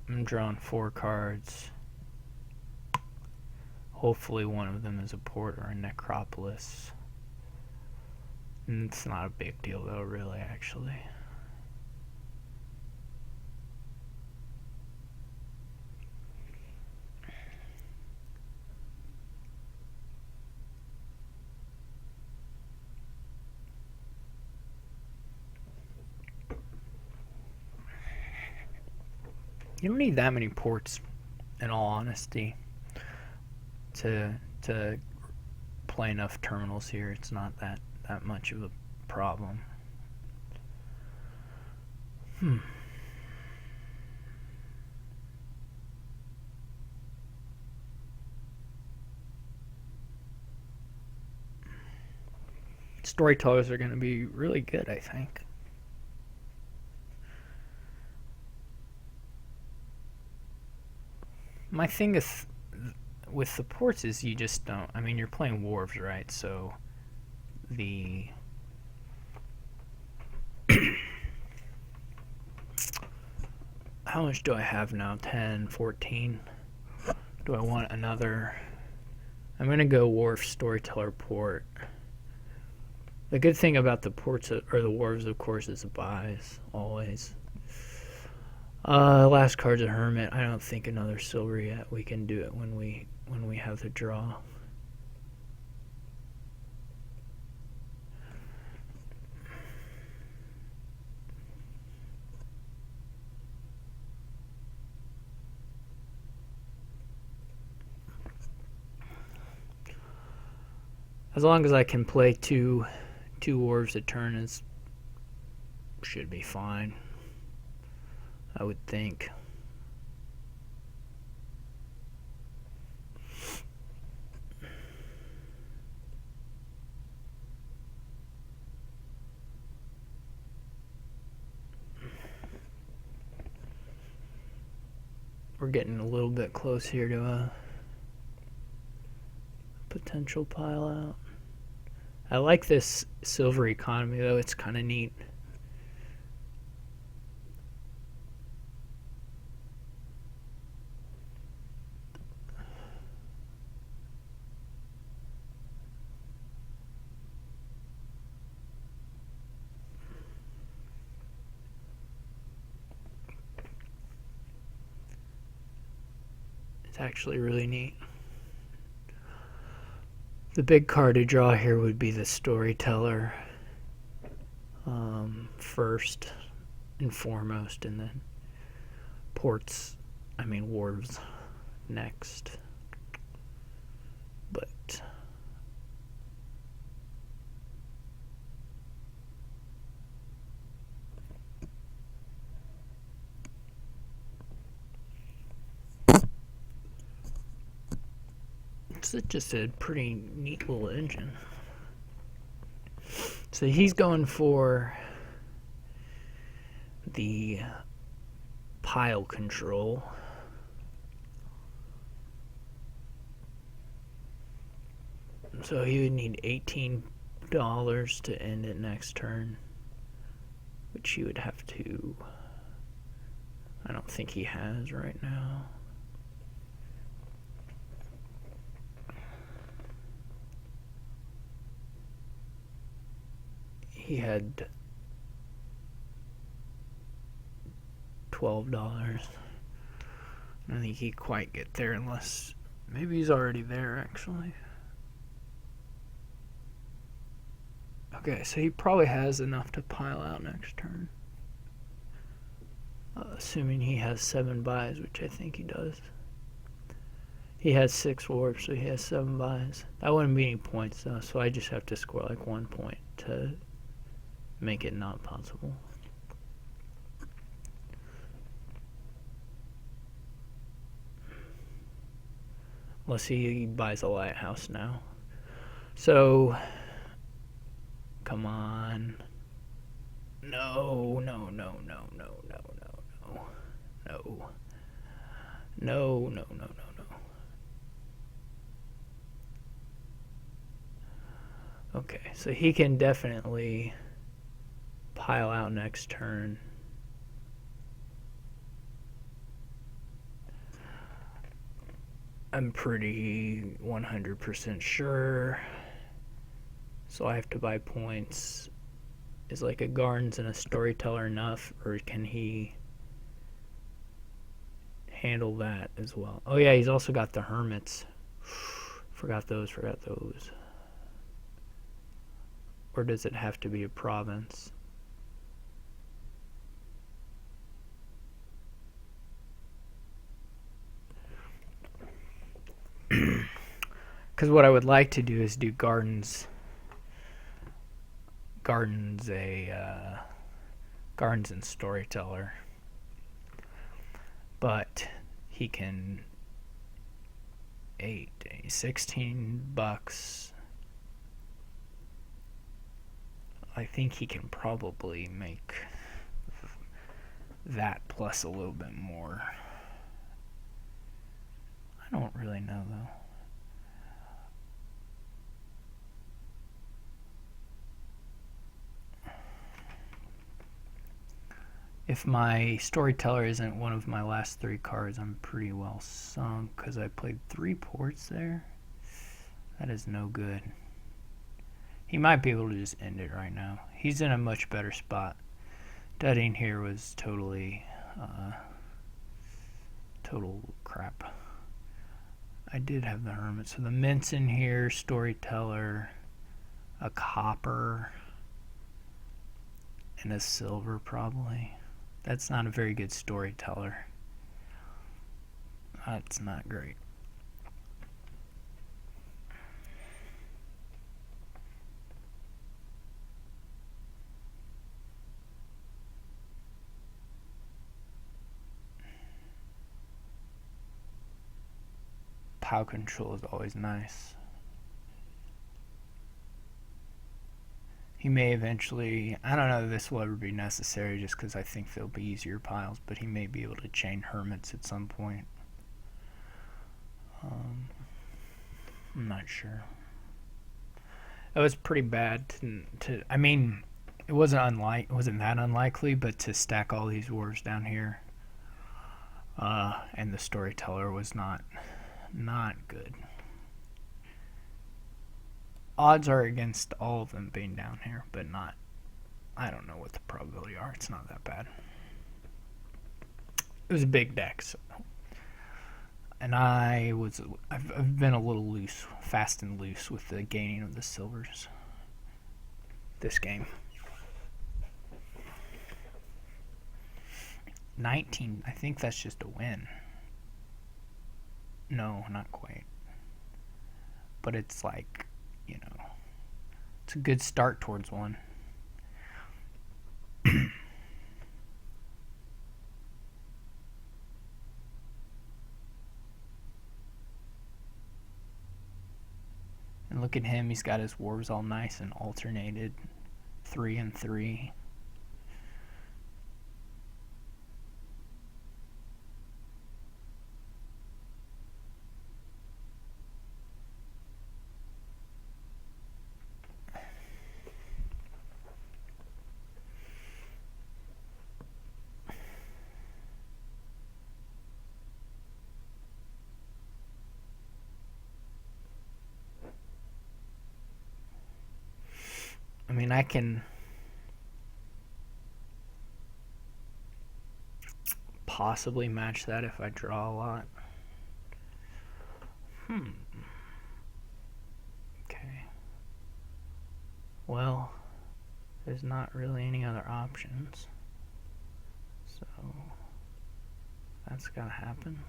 I'm drawing 4 cards. Hopefully one of them is a port or a necropolis. And it's not a big deal though, really, actually. You don't need that many ports, in all honesty, to play enough terminals here. It's not that much of a problem. Storytellers are going to be really good, I think. My thing is with the ports is you just don't. I mean, you're playing wharves, right? So the how much do I have now? 10, 14. Do I want another? I'm gonna go wharf, storyteller, port. The good thing about the ports or the wharves, of course, is the buys always. Last card's a hermit. I don't think another silver yet. We can do it when we have the draw. As long as I can play two wharves a turn, is should be fine, I would think. We're getting a little bit close here to a potential pile out. I like this silver economy though, it's kind of neat. It's actually really neat. The big card to draw here would be the storyteller first and foremost, and then ports, wharves next. But it's just a pretty neat little engine. So he's going for the pile control. So he would need $18 to end it next turn, which he would have to. I don't think he has right now. He had $12. I don't think he'd quite get there unless maybe he's already there actually. Okay, so he probably has enough to pile out next turn. Assuming he has 7 buys, which I think he does. He has 6 warps, so he has 7 buys. That wouldn't be any points though, so I just have to score like 1 point to make it not possible. Unless he buys a lighthouse now. So, come on. No. Okay, so he can definitely pile out next turn. I'm pretty 100% sure. So I have to buy points. Is like a Gardens and a Storyteller enough, or can he handle that as well? Oh yeah, he's also got the Hermits. Forgot those. Or does it have to be a province? Because what I would like to do is do Gardens and Storyteller, but he can 16 bucks. I think he can probably make that plus a little bit more. I don't really know though. If my Storyteller isn't one of my last 3 cards, I'm pretty well sunk because I played 3 ports there. That is no good. He might be able to just end it right now. He's in a much better spot. Dudding here was total crap. I did have the Hermit. So the Mint's in here, Storyteller, a Copper, and a Silver probably. That's not a very good Storyteller. That's not great. Power control is always nice. He may eventually, I don't know if this will ever be necessary just because I think they'll be easier piles, but he may be able to chain Hermits at some point. I'm not sure. It was pretty bad I mean, it wasn't that unlikely, but to stack all these wars down here, and the Storyteller was not good. Odds are against all of them being down here, but not. I don't know what the probability are. It's not that bad. It was a big deck, so. And I've been a little loose, fast and loose with the gaining of the silvers this game. 19, I think that's just a win. No, not quite. But it's like, it's a good start towards one. And look at him, he's got his wars all nice and alternated, 3 and 3. I mean, I can possibly match that if I draw a lot. Okay. Well, there's not really any other options. So, that's gotta happen.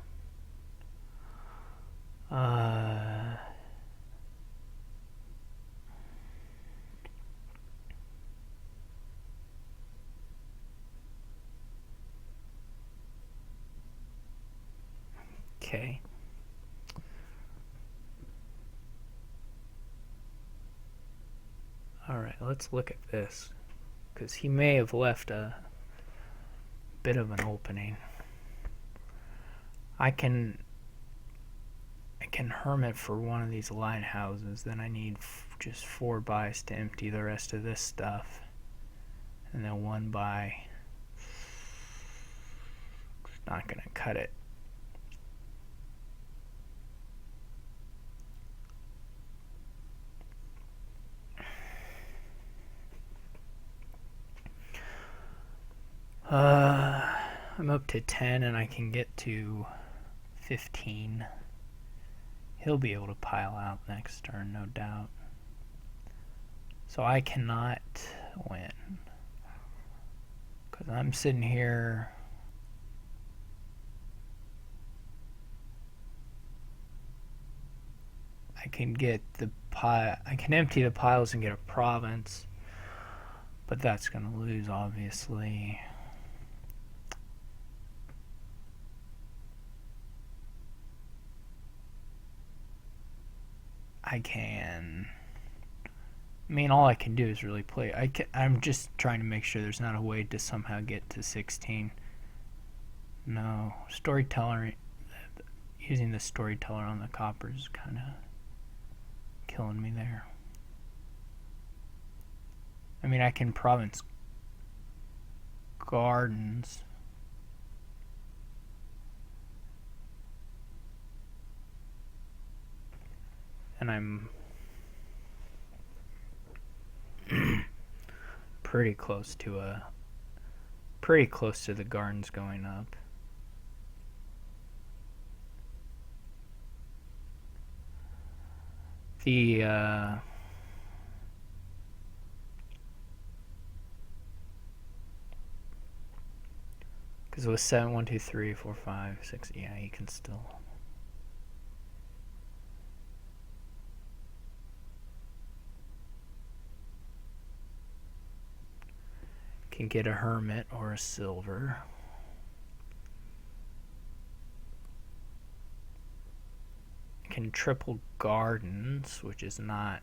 Okay. Alright, let's look at this. Because he may have left a bit of an opening. I can Hermit for one of these lighthouses. Then I need just 4 buys to empty the rest of this stuff. And then 1 buy. Not gonna cut it. I'm up to 10 and I can get to 15. He'll be able to pile out next turn, no doubt. So I cannot win. Because I'm sitting here. I can get the pile. I can empty the piles and get a province. But that's going to lose, obviously. I mean, all I can do is really play. I'm just trying to make sure there's not a way to somehow get to 16. No, storyteller. Using the storyteller on the copper is kind of killing me there. I mean, I can province gardens. And I'm pretty close to the gardens going up. The because it was 7, 1, 2, 3, 4, 5, 6. Yeah, you can still. Can get a hermit or a silver. Can triple gardens, which is not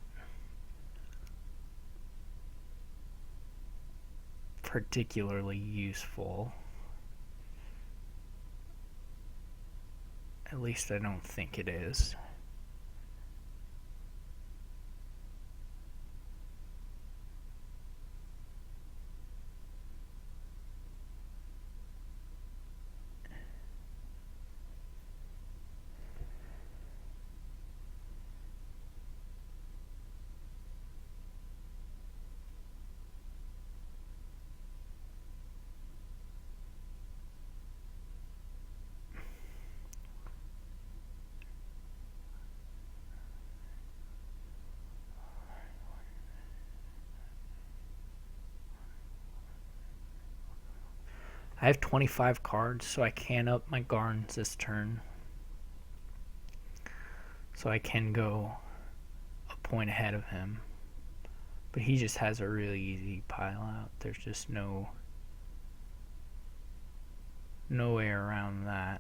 particularly useful. At least I don't think it is. I have 25 cards, so I can up my gardens this turn. So I can go a point ahead of him. But he just has a really easy pile out. There's just no way around that.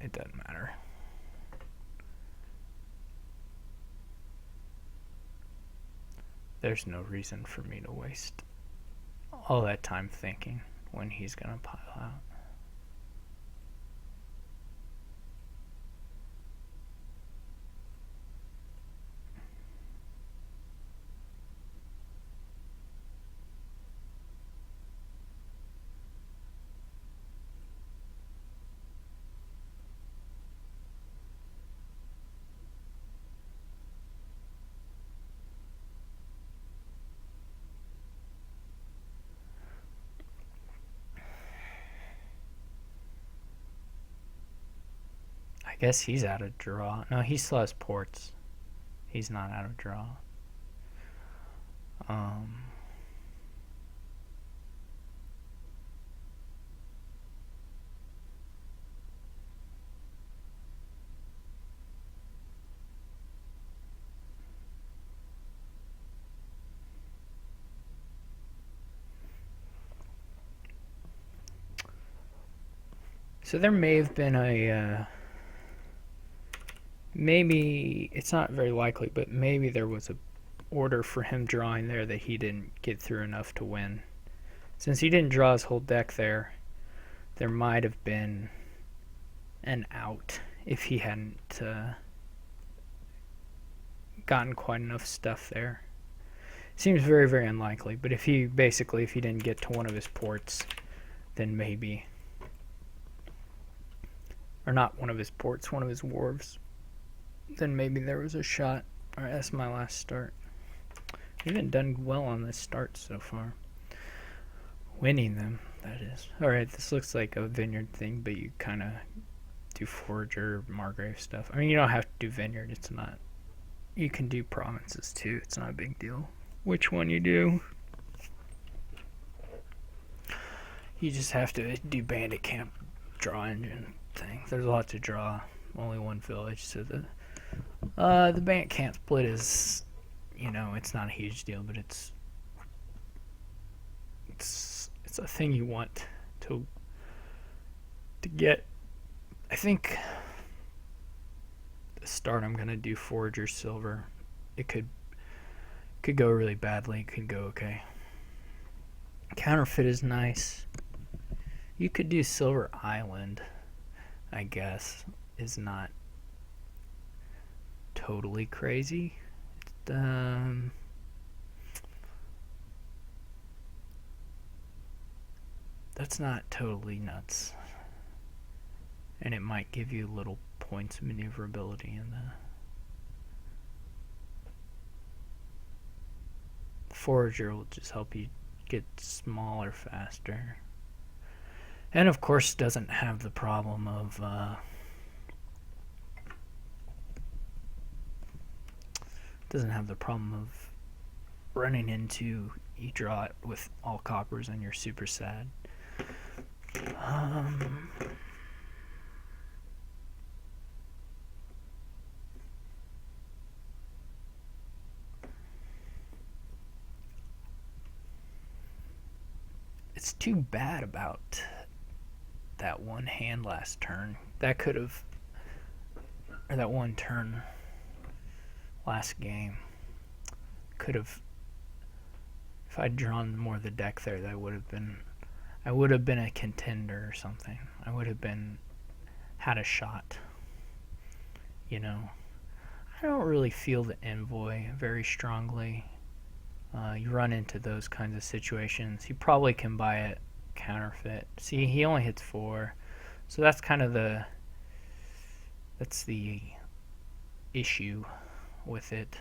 It doesn't matter. There's no reason for me to waste all that time thinking when he's gonna pile out. I guess he's out of draw. No, he still has ports. He's not out of draw. So there may have been maybe, it's not very likely, but maybe there was a order for him drawing there that he didn't get through enough to win. Since he didn't draw his whole deck there, there might have been an out if he hadn't gotten quite enough stuff there. Seems very, very unlikely, but if he didn't get to one of his ports, then maybe. Or not one of his ports, one of his wharves. Then maybe there was a shot. Alright, that's my last start. I haven't done well on this start so far. Winning them, that is. Alright, this looks like a vineyard thing, but you kind of do forager, Margrave stuff. I mean, you don't have to do vineyard, it's not. You can do provinces too, it's not a big deal. Which one you do. You just have to do bandit camp draw engine thing. There's a lot to draw, only one village, so the bandit camp split is, it's not a huge deal, but it's a thing you want to get. I think the start I'm gonna do forager silver. It could go really badly, it could go okay. Counterfeit is nice. You could do silver island, I guess, is not totally crazy. That's not totally nuts. And it might give you little points of maneuverability in the forager will just help you get smaller faster. And of course doesn't have the problem of running into, you draw it with all coppers and you're super sad. It's too bad about that one hand last turn. That could have, or that one turn last game, could have, if I'd drawn more of the deck there, I would have been a contender or something. I would have had a shot. I don't really feel the envoy very strongly. You run into those kinds of situations. You probably can buy it counterfeit. See, he only hits 4, so that's kind of the issue with it.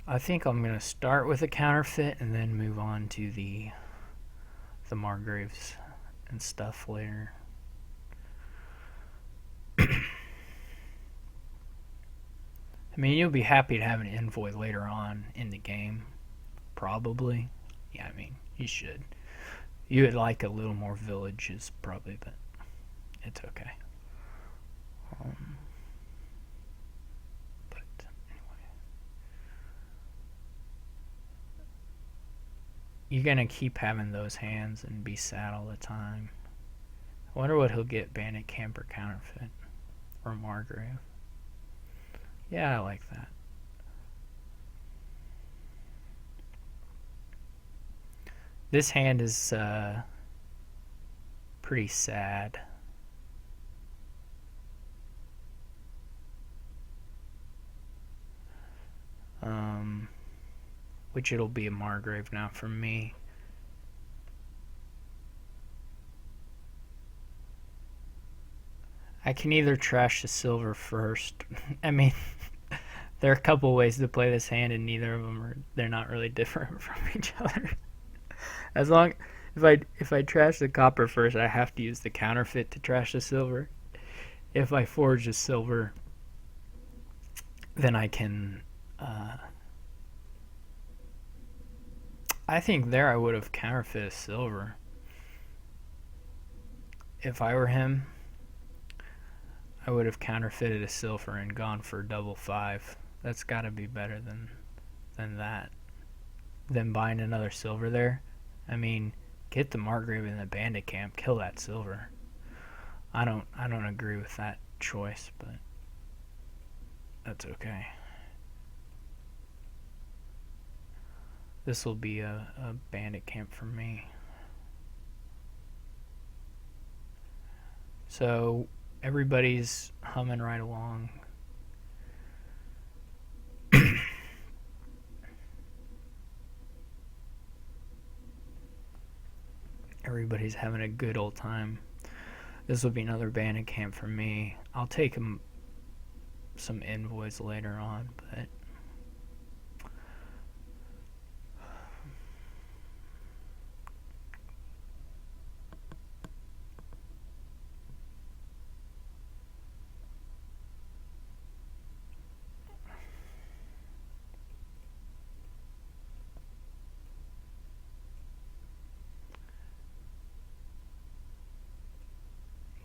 I think I'm gonna start with a counterfeit and then move on to the Margraves and stuff later. I mean, you'll be happy to have an envoy later on in the game, probably. Yeah, I mean, you should. You would like a little more villages, probably, but it's okay. But anyway, you're gonna keep having those hands and be sad all the time. I wonder what he'll get: bandit camper, counterfeit, or Margrave. Yeah, I like that. This hand is pretty sad. Which it'll be a Margrave now for me. I can either trash the silver first. I mean, there are a couple ways to play this hand, and neither of them they're not really different from each other. As long if I trash the copper first, I have to use the counterfeit to trash the silver. If I forge the silver, then I can. I think there I would have counterfeit silver. If I were him, I would have counterfeited a silver and gone for double 5. That's got to be better than that. Than buying another silver there. I mean, Get the Margrave in the bandit camp. Kill that silver. I don't agree with that choice, but that's okay. This will be a bandit camp for me. So everybody's humming right along. Everybody's having a good old time. This will be another bandit camp for me. I'll take some envoys later on, but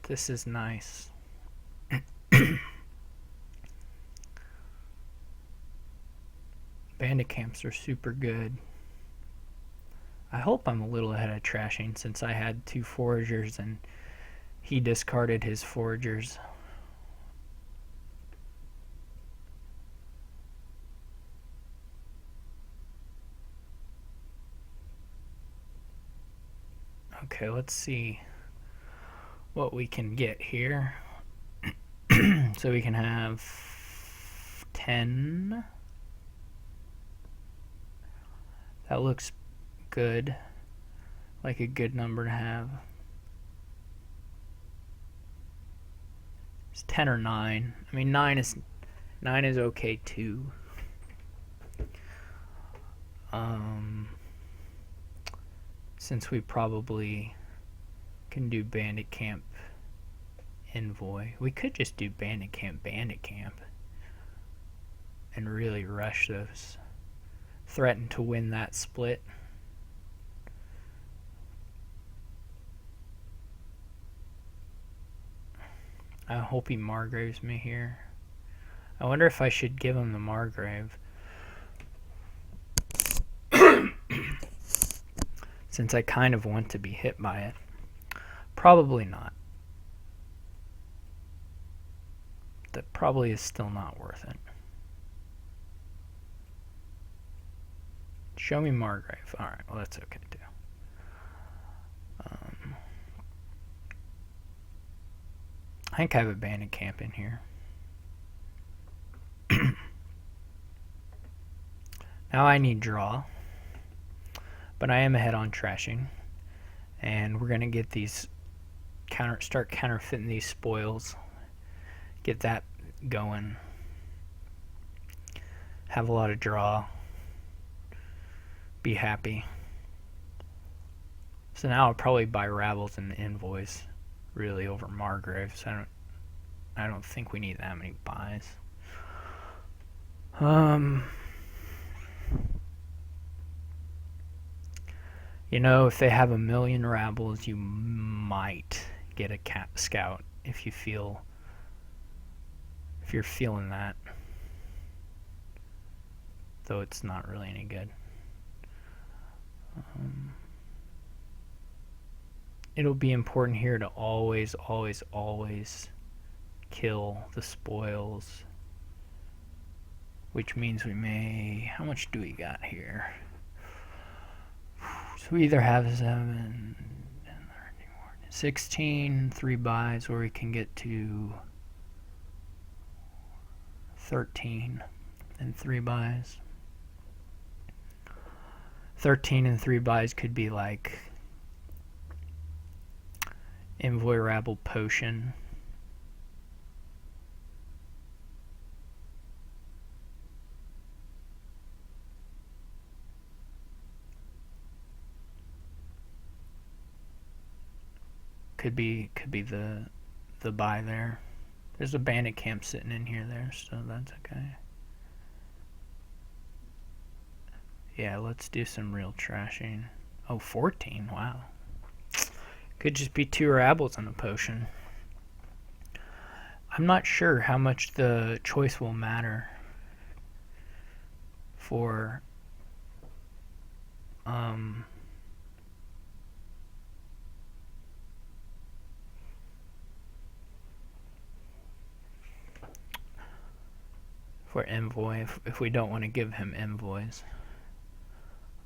this is nice. Bandit camps are super good. I hope I'm a little ahead of trashing since I had 2 foragers and he discarded his foragers. Okay, let's see what we can get here. So we can have 10. That looks good. Like a good number to have. It's 10 or 9. I mean 9 is okay too. Since we probably can do bandit camp envoy, we could just do bandit camp and really rush those. Threaten to win that split. I hope he Margraves me here. I wonder if I should give him the Margrave. Since I kind of want to be hit by it. Probably not. That probably is still not worth it. Show me Margrave. Alright, well that's okay too. I think I have a bandit camp in here. Now I need draw. But I am ahead on trashing. And we're going to get these start counterfeiting these spoils. Get that going. Have a lot of draw. Be happy. So now I'll probably buy Rabbles and Envoys really over Margraves. I don't think we need that many buys. You know, if they have 1,000,000 Rabbles, you might get a scout if you're feeling that. Though it's not really any good. It'll be important here to always kill the spoils. Which means we may... How much do we got here? So we either have 7, 16, 3 buys, or we can get to 13 and 3 buys. 13 and 3 buys could be like Envoy Rabble Potion. Could be the buy there. There's a bandit camp sitting in here there, so that's okay. Yeah, let's do some real trashing. Oh, 14, wow. Could just be 2 Rabbles and a potion. I'm not sure how much the choice will matter for for envoy if we don't want to give him envoys.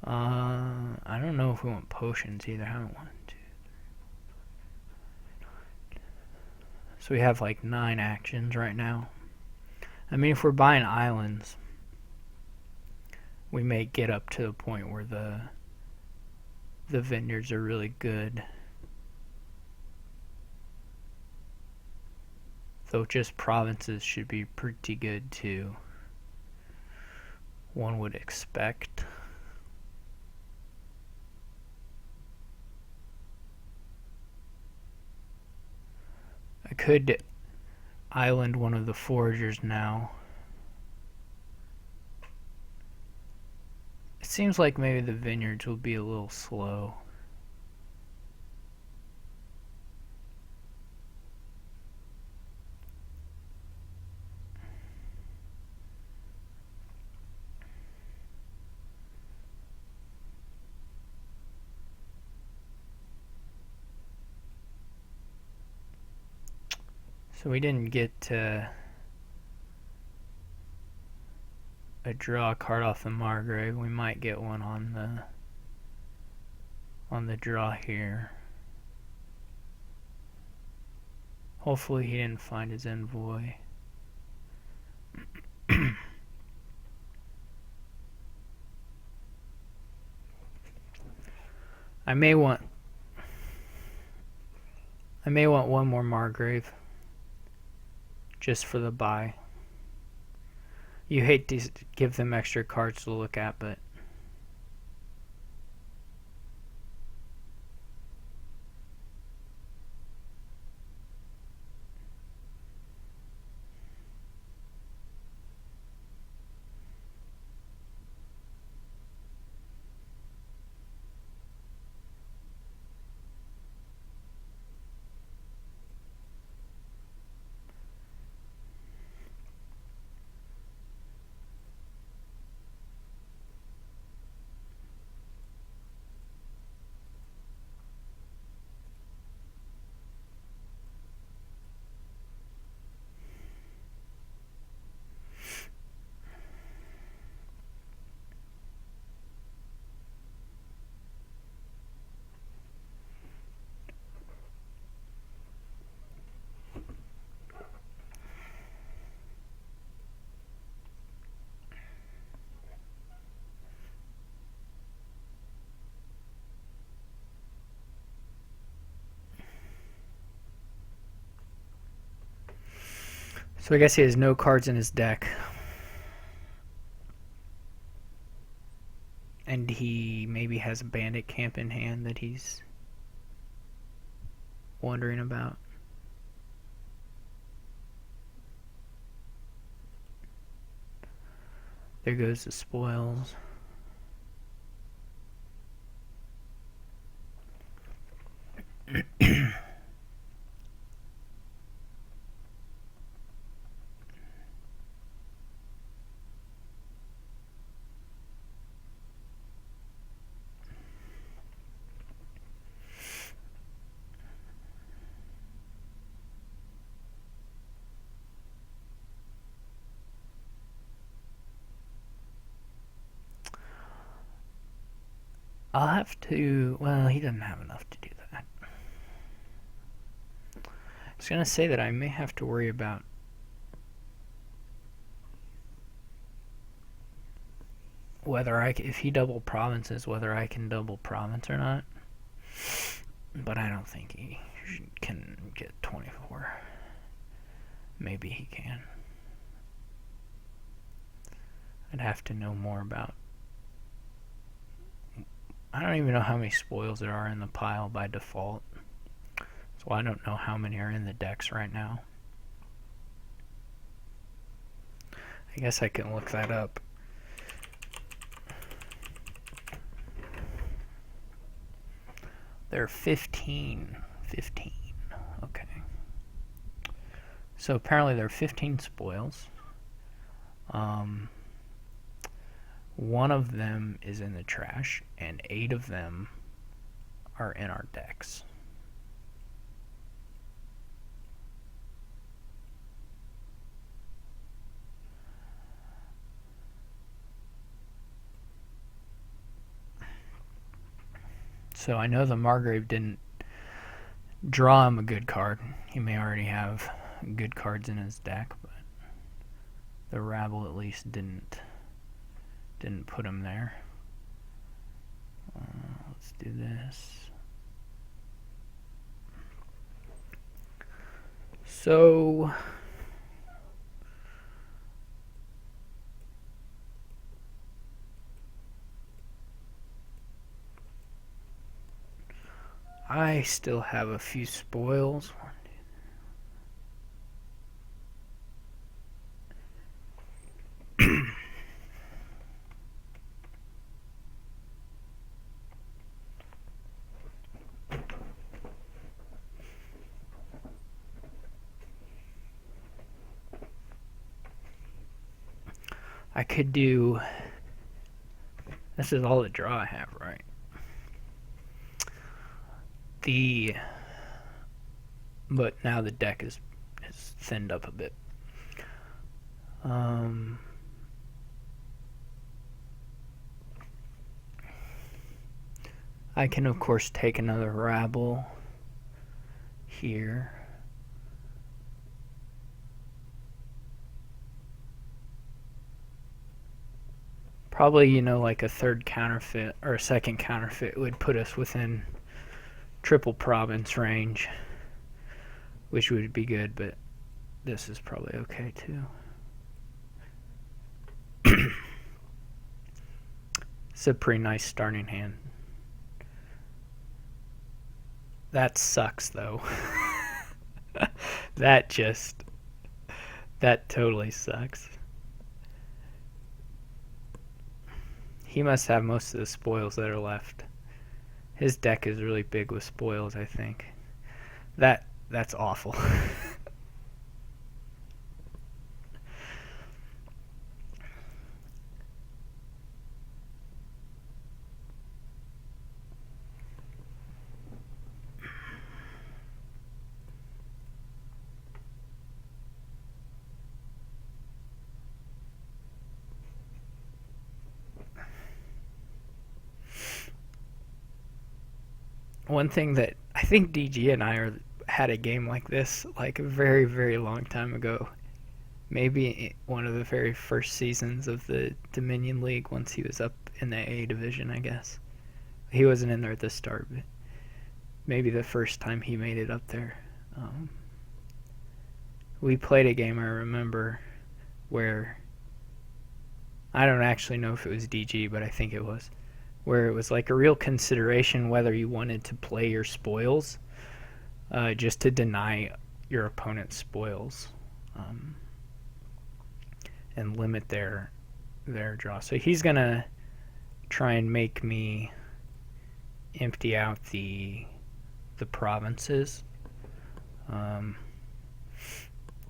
I don't know if we want potions either. I don't want to. So we have like 9 actions right now. I mean, if we're buying islands, we may get up to the point where the vineyards are really good. Though just provinces should be pretty good too. One would expect. I could island one of the foragers now. It seems like maybe the vineyards will be a little slow. So we didn't get a draw card off the Margrave. We might get one on the draw here. Hopefully he didn't find his envoy. I may want one more Margrave. Just for the buy. You hate to give them extra cards to look at, but so I guess he has no cards in his deck. And he maybe has a bandit camp in hand that he's wondering about. There goes the spoils. I'll have to... Well, he doesn't have enough to do that. I was going to say that I may have to worry about whether if he double provinces, whether I can double province or not. But I don't think he can get 24. Maybe he can. I'd have to know more about... I don't even know how many spoils there are in the pile by default. So I don't know how many are in the decks right now. I guess I can look that up. There are 15. 15. Okay. So apparently there are 15 spoils. One of them is in the trash, and 8 of them are in our decks. So I know the Margrave didn't draw him a good card. He may already have good cards in his deck, but the rabble at least didn't put him there. Let's do this. So I still have a few spoils. I could do... This is all the draw I have, right? But now the deck is thinned up a bit. I can of course take another rabble here. Probably, you know, like a third counterfeit or a second counterfeit would put us within triple province range, which would be good, but this is probably okay too. It's a pretty nice starting hand. That sucks though. That totally sucks. He must have most of the spoils that are left. His deck is really big with spoils, I think. That's awful. One thing that I think DG and I had a game like this like a very, very long time ago. Maybe one of the very first seasons of the Dominion League once he was up in the A division, I guess. He wasn't in there at the start, but maybe the first time he made it up there. We played a game, I remember, where I don't actually know if it was DG, but I think it was, where it was like a real consideration whether you wanted to play your spoils just to deny your opponent's spoils and limit their draw. So he's going to try and make me empty out the provinces,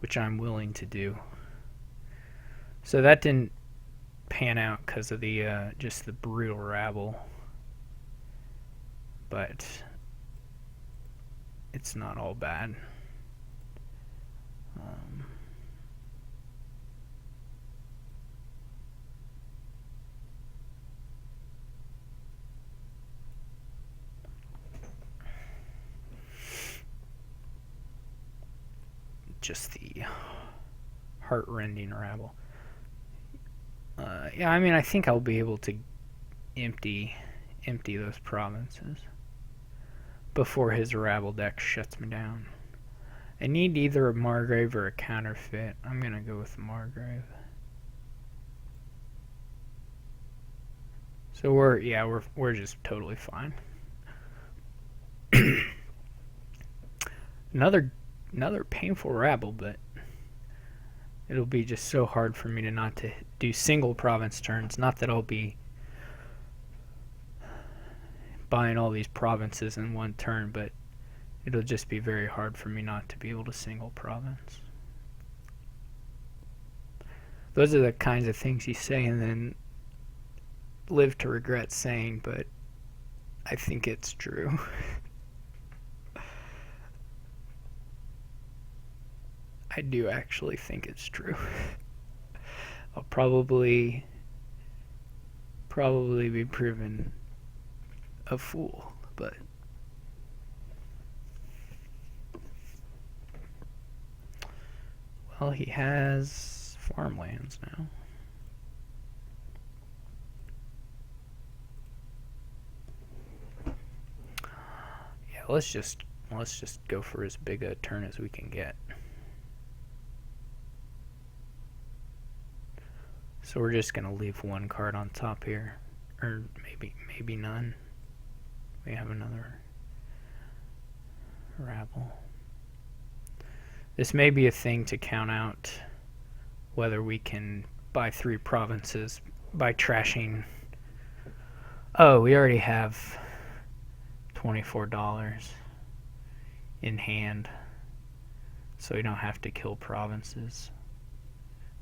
which I'm willing to do. So that didn't pan out because of the just the brutal rabble, but it's not all bad. Just the heart-rending rabble. Yeah, I mean, I think I'll be able to empty those provinces before his rabble deck shuts me down. I need either a Margrave or a counterfeit. I'm gonna go with the Margrave. So we're just totally fine. Another painful rabble, but it'll be just so hard for me to not to do single province turns. Not that I'll be buying all these provinces in one turn, but it'll just be very hard for me not to be able to single province. Those are the kinds of things you say and then live to regret saying, but I think it's true. I do actually think it's true. I'll probably be proven a fool. but well, he has farmlands now. Yeah, let's just go for as big a turn as we can get. So we're just gonna leave one card on top here, or maybe none. We have another rabble. This may be a thing to count out whether we can buy 3 provinces by trashing. Oh, we already have $24 in hand, so we don't have to kill provinces.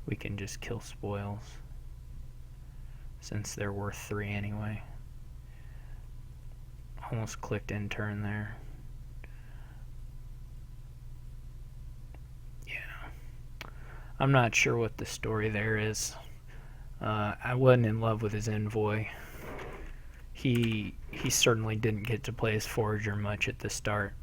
We can just kill spoils, since they're worth 3 anyway. Almost clicked in turn there. Yeah. I'm not sure what the story there is. I wasn't in love with his envoy. He certainly didn't get to play his forager much at the start.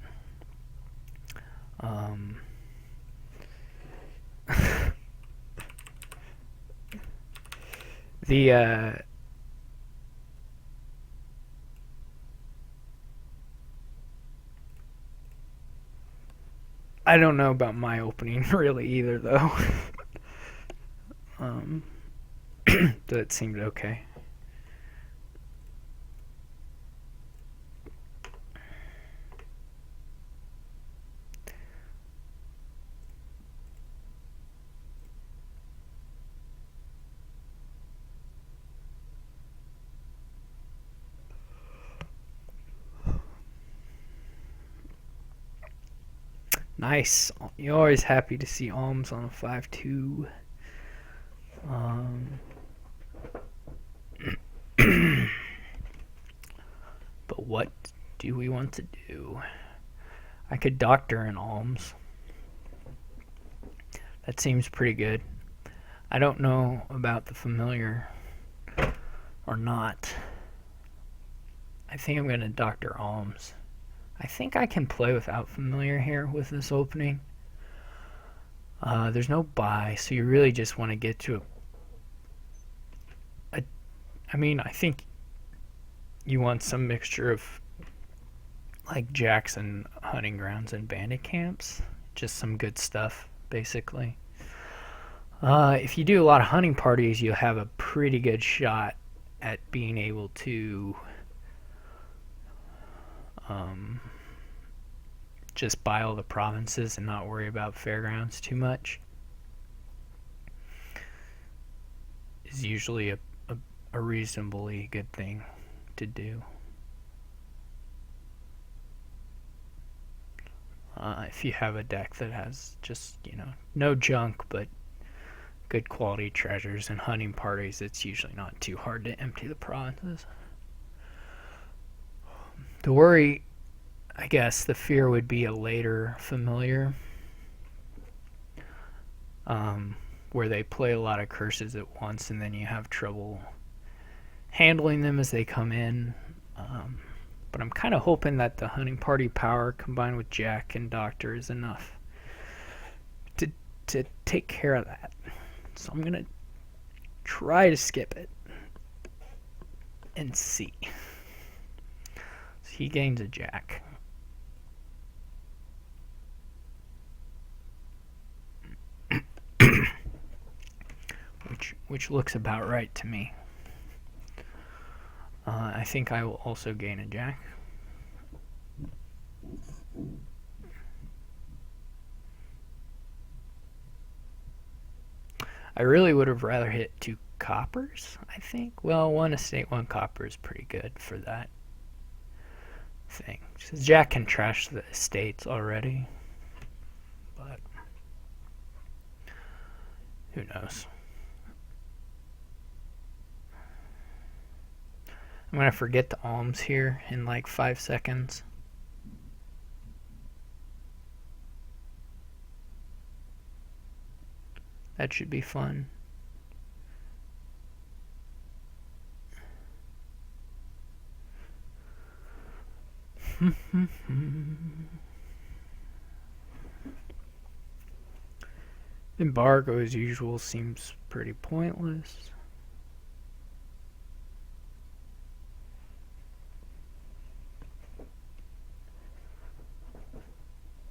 I don't know about my opening really either, though. That seemed okay. Nice. You're always happy to see alms on a 5-2. But what do we want to do? I could doctor an alms. That seems pretty good. I don't know about the familiar or not. I think I'm going to doctor alms. I think I can play without familiar here with this opening. There's no buy, so you really just want to get to I mean, I think you want some mixture of like jacks and hunting grounds and bandit camps. Just some good stuff, basically. If you do a lot of hunting parties, you'll have a pretty good shot at being able to just buy all the provinces and not worry about fairgrounds too much. Is usually a reasonably good thing to do. If you have a deck that has just, no junk, but good quality treasures and hunting parties, it's usually not too hard to empty the provinces. The worry, I guess, the fear would be a later familiar, where they play a lot of curses at once and then you have trouble handling them as they come in. But I'm kind of hoping that the hunting party power combined with Jack and Doctor is enough to take care of that. So I'm going to try to skip it and see. So he gains a Jack. Which looks about right to me. I think I will also gain a Jack. I really would have rather hit 2 coppers, I think. Well, 1 estate, 1 copper is pretty good for that thing. Jack can trash the estates already, but who knows. I'm going to forget the alms here in like 5 seconds. That should be fun. Embargo, as usual, seems pretty pointless.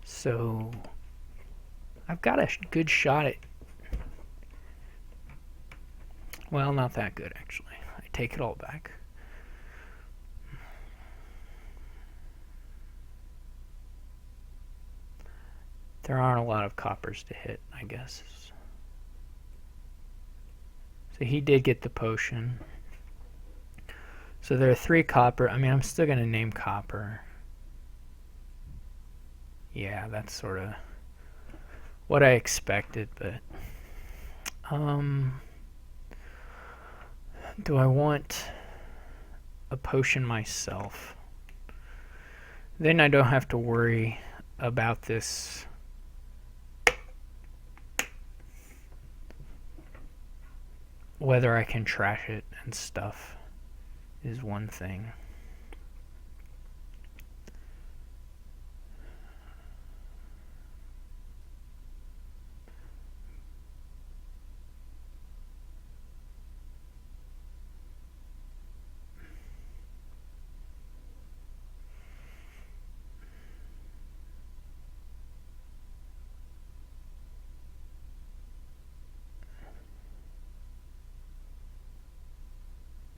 So, I've got a good shot at... Well, not that good, actually. I take it all back. There aren't a lot of coppers to hit, I guess. So he did get the potion. So there are 3 copper. I mean, I'm still going to name copper. Yeah, that's sort of what I expected, but... do I want a potion myself? Then I don't have to worry about this whether I can trash it and stuff is one thing.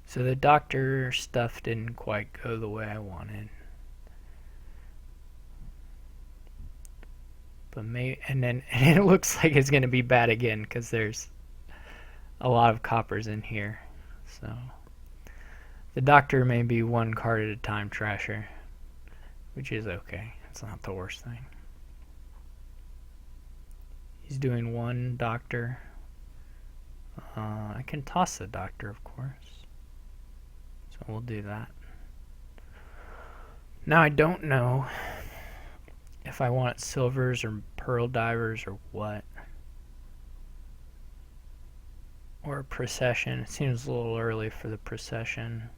So the doctor stuff didn't quite go the way I wanted. But maybe, and it looks like it's going to be bad again because there's a lot of coppers in here. So the doctor may be 1 card at a time trasher, which is okay. It's not the worst thing. He's doing 1 doctor. I can toss the doctor, of course. So we'll do that. Now I don't know if I want silvers or pearl divers or what. Or a procession. It seems a little early for the procession.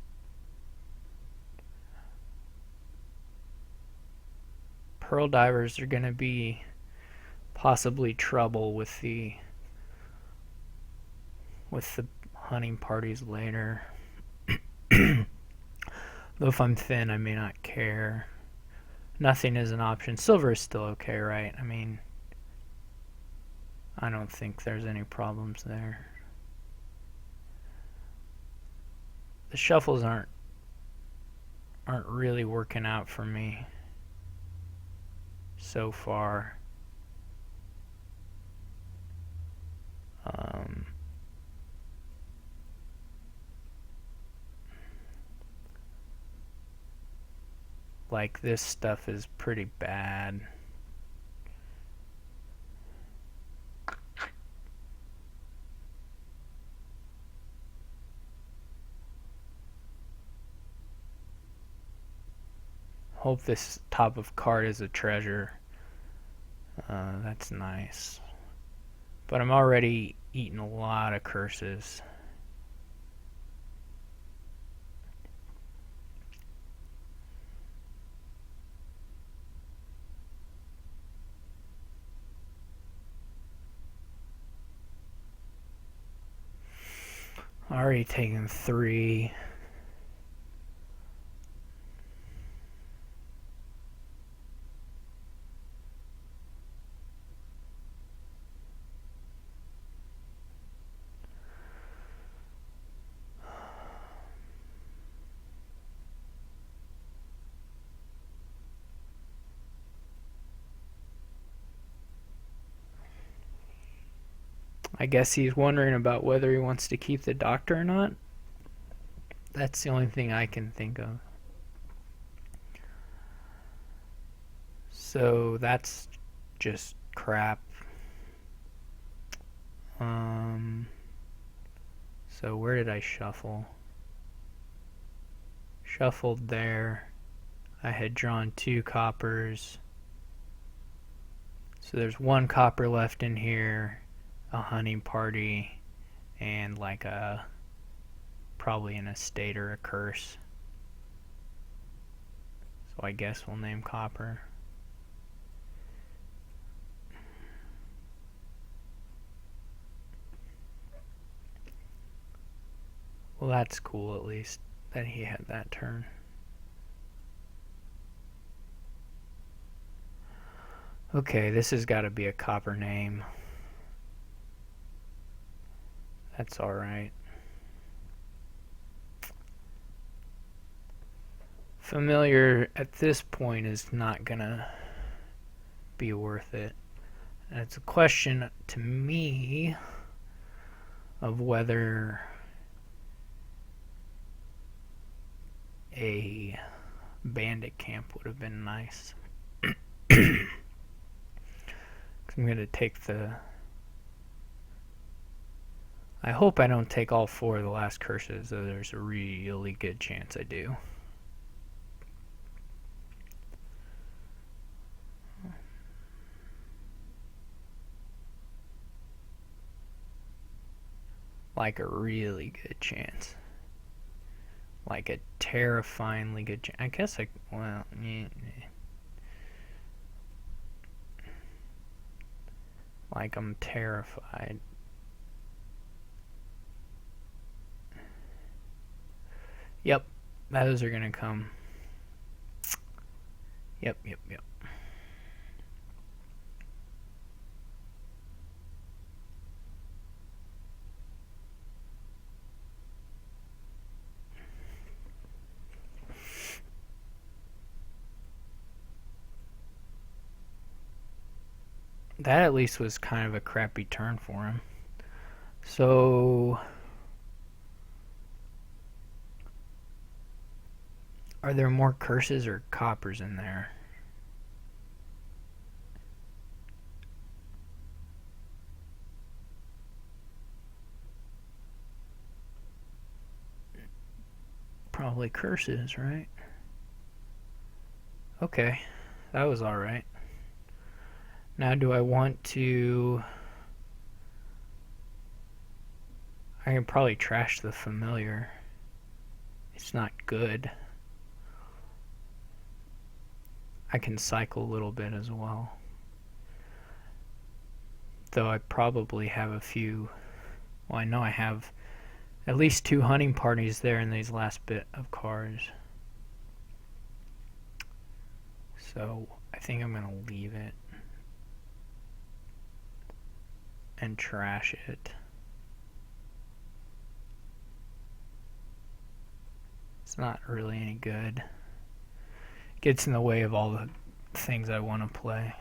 Pearl divers are going to be possibly trouble with the hunting parties later. Though if I'm thin, I may not care. Nothing is an option. Silver is still okay, right? I mean, I don't think there's any problems there. The shuffles aren't really working out for me so far. Like, this stuff is pretty bad. Hope this top of card is a treasure. That's nice. But I'm already eating a lot of curses. Already taken 3. I guess he's wondering about whether he wants to keep the doctor or not. That's the only thing I can think of. So that's just crap. So where did I shuffle? Shuffled there. I had drawn 2 coppers. So there's 1 copper left in here, a hunting party, and like probably an estate or a curse. So I guess we'll name copper. Well, that's cool at least that he had that turn. Okay, this has got to be a copper name. That's alright. Familiar at this point is not gonna be worth it. And it's a question to me of whether a bandit camp would have been nice. I'm going to take the... I hope I don't take all 4 of the last curses, though there's a really good chance I do. Like a really good chance. Like a terrifyingly good chance. I guess well, yeah. Like I'm terrified. Yep, those are gonna come. Yep. That at least was kind of a crappy turn for him. So... are there more curses or coppers in there? Probably curses, right? Okay, that was alright. Now do I want to... I can probably trash the familiar. It's not good. I can cycle a little bit as well. Though I probably have a few... well, I know I have at least 2 hunting parties there in these last bit of cards. So I think I'm going to leave it and trash it. It's not really any good. Gets in the way of all the things I want to play.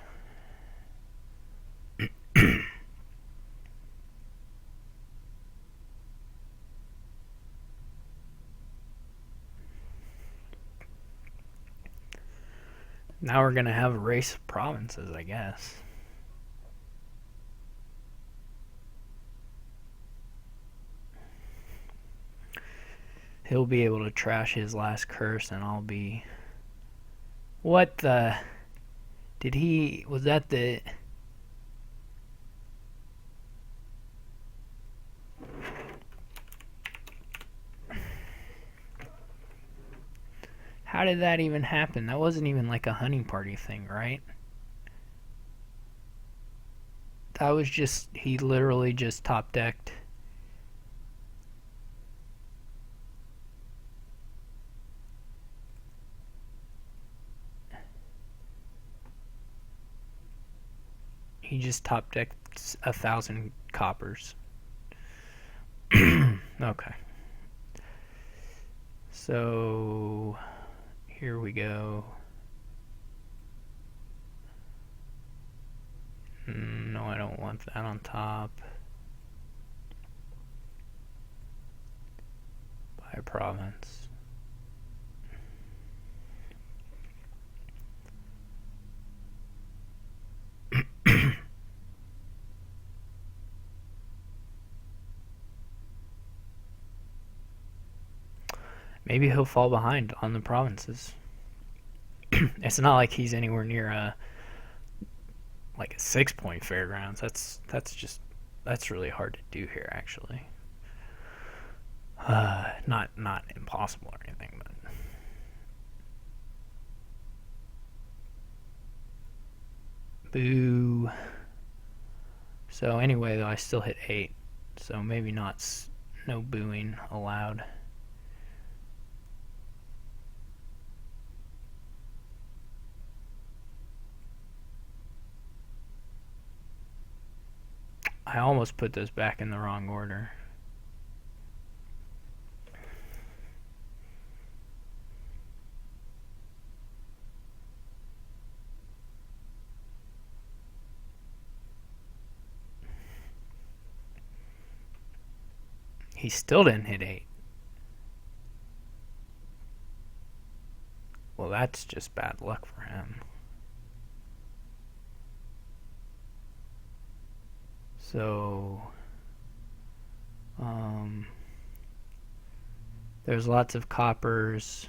Now we're going to have a race of provinces, I guess. He'll be able to trash his last curse and I'll be... what the... did he... was that the... how did that even happen? That wasn't even like a hunting party thing, right? That was just... he literally just top decked. He just top decked 1,000 coppers. Okay. So here we go. No, I don't want that on top. By province. Maybe he'll fall behind on the provinces. It's not like he's anywhere near a 6-point fairgrounds. That's really hard to do here, actually. Not impossible or anything, but Boo. So anyway, though, I still hit 8. So maybe not, no booing allowed. I almost put those back in the wrong order. He still didn't hit 8. Well, that's just bad luck for him. So, there's lots of coppers.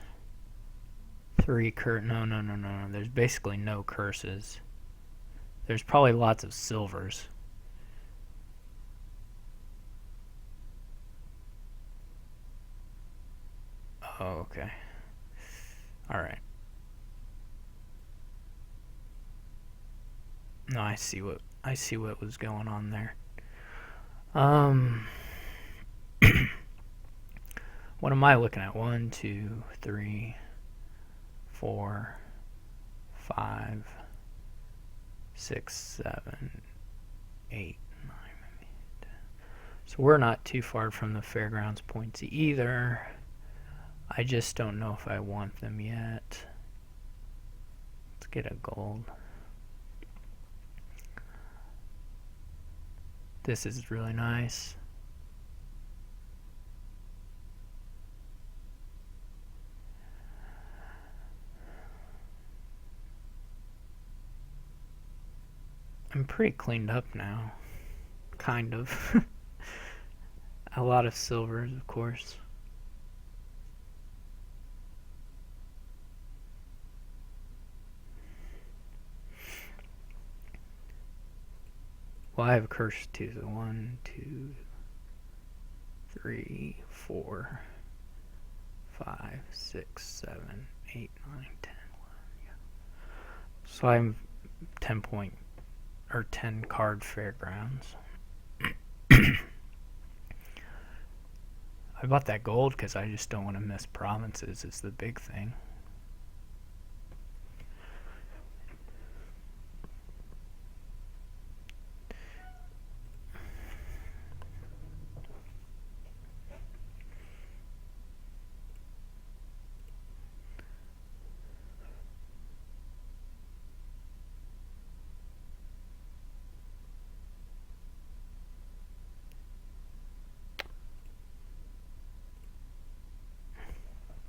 3 no. There's basically no curses. There's probably lots of silvers. Oh, okay. Alright. No, I see what was going on there. What am I looking at? 1, 2, 3, 4, 5, 6, 7, 8, 9, 10. So we're not too far from the fairgrounds points either. I just don't know if I want them yet. Let's get a gold. This is really nice. I'm pretty cleaned up now. Kind of. A lot of silvers, of course. Well, I have a curse too. So 1, 2, 3, 4, 5, 6, 7, 8, 9, 10, 11. Yeah. So I'm 10 card fairgrounds. I bought that gold because I just don't want to miss provinces. Is the big thing.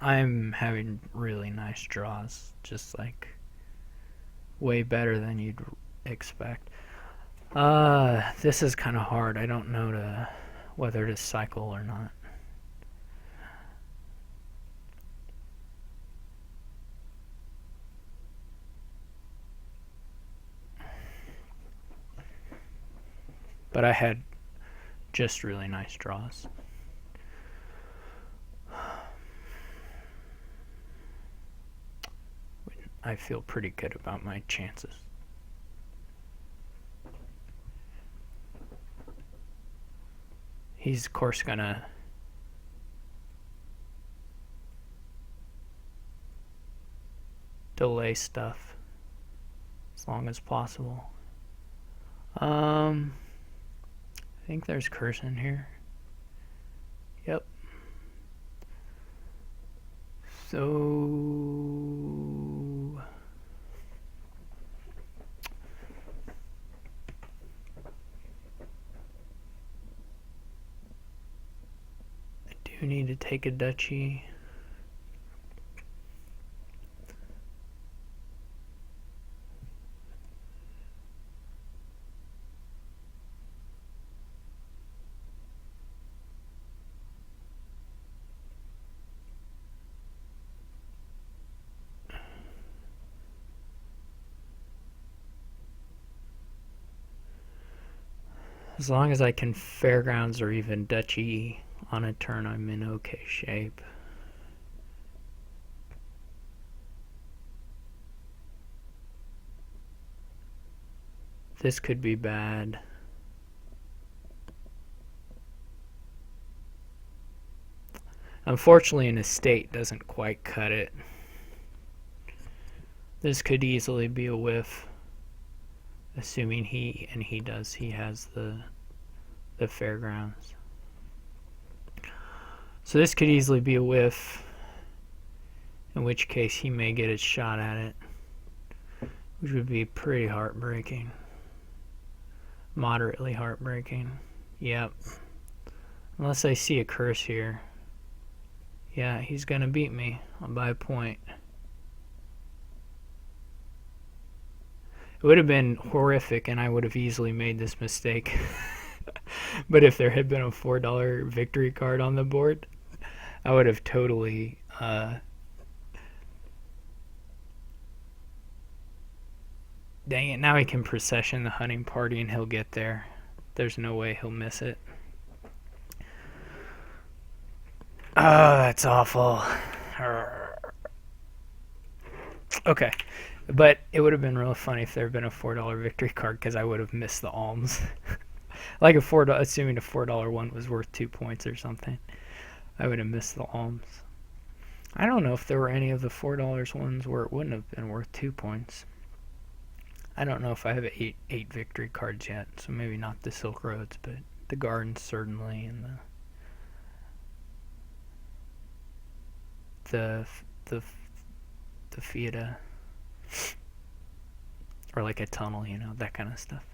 I'm having really nice draws, just like way better than you'd expect. This is kind of hard. I don't know whether to cycle or not. But I had just really nice draws. I feel pretty good about my chances. He's, of course, gonna delay stuff as long as possible. I think there's curse in here. Yep. So I do need to take a duchy. As long as I can fairgrounds or even duchy on a turn, I'm in okay shape. This could be bad. Unfortunately, an estate doesn't quite cut it. This could easily be a whiff, assuming he has the fairgrounds. So this could easily be a whiff, in which case he may get his shot at it, which would be pretty heartbreaking. Moderately heartbreaking. Yep. Unless I see a curse here. Yeah, he's gonna beat me by a point. It would have been horrific and I would have easily made this mistake. But if there had been a $4 victory card on the board, I would have totally dang it, now he can procession the hunting party and he'll get there. There's no way he'll miss it. Oh, that's awful. Okay. But it would have been really funny if there had been a $4 victory card because I would have missed the alms. Like assuming a $4 one was worth 2 points or something. I would have missed the alms. I don't know if there were any of the $4 ones where it wouldn't have been worth 2 points. I don't know if I have eight victory cards yet, so maybe not the Silk Roads, but the Gardens certainly, and the Fiat, or like a tunnel, that kind of stuff.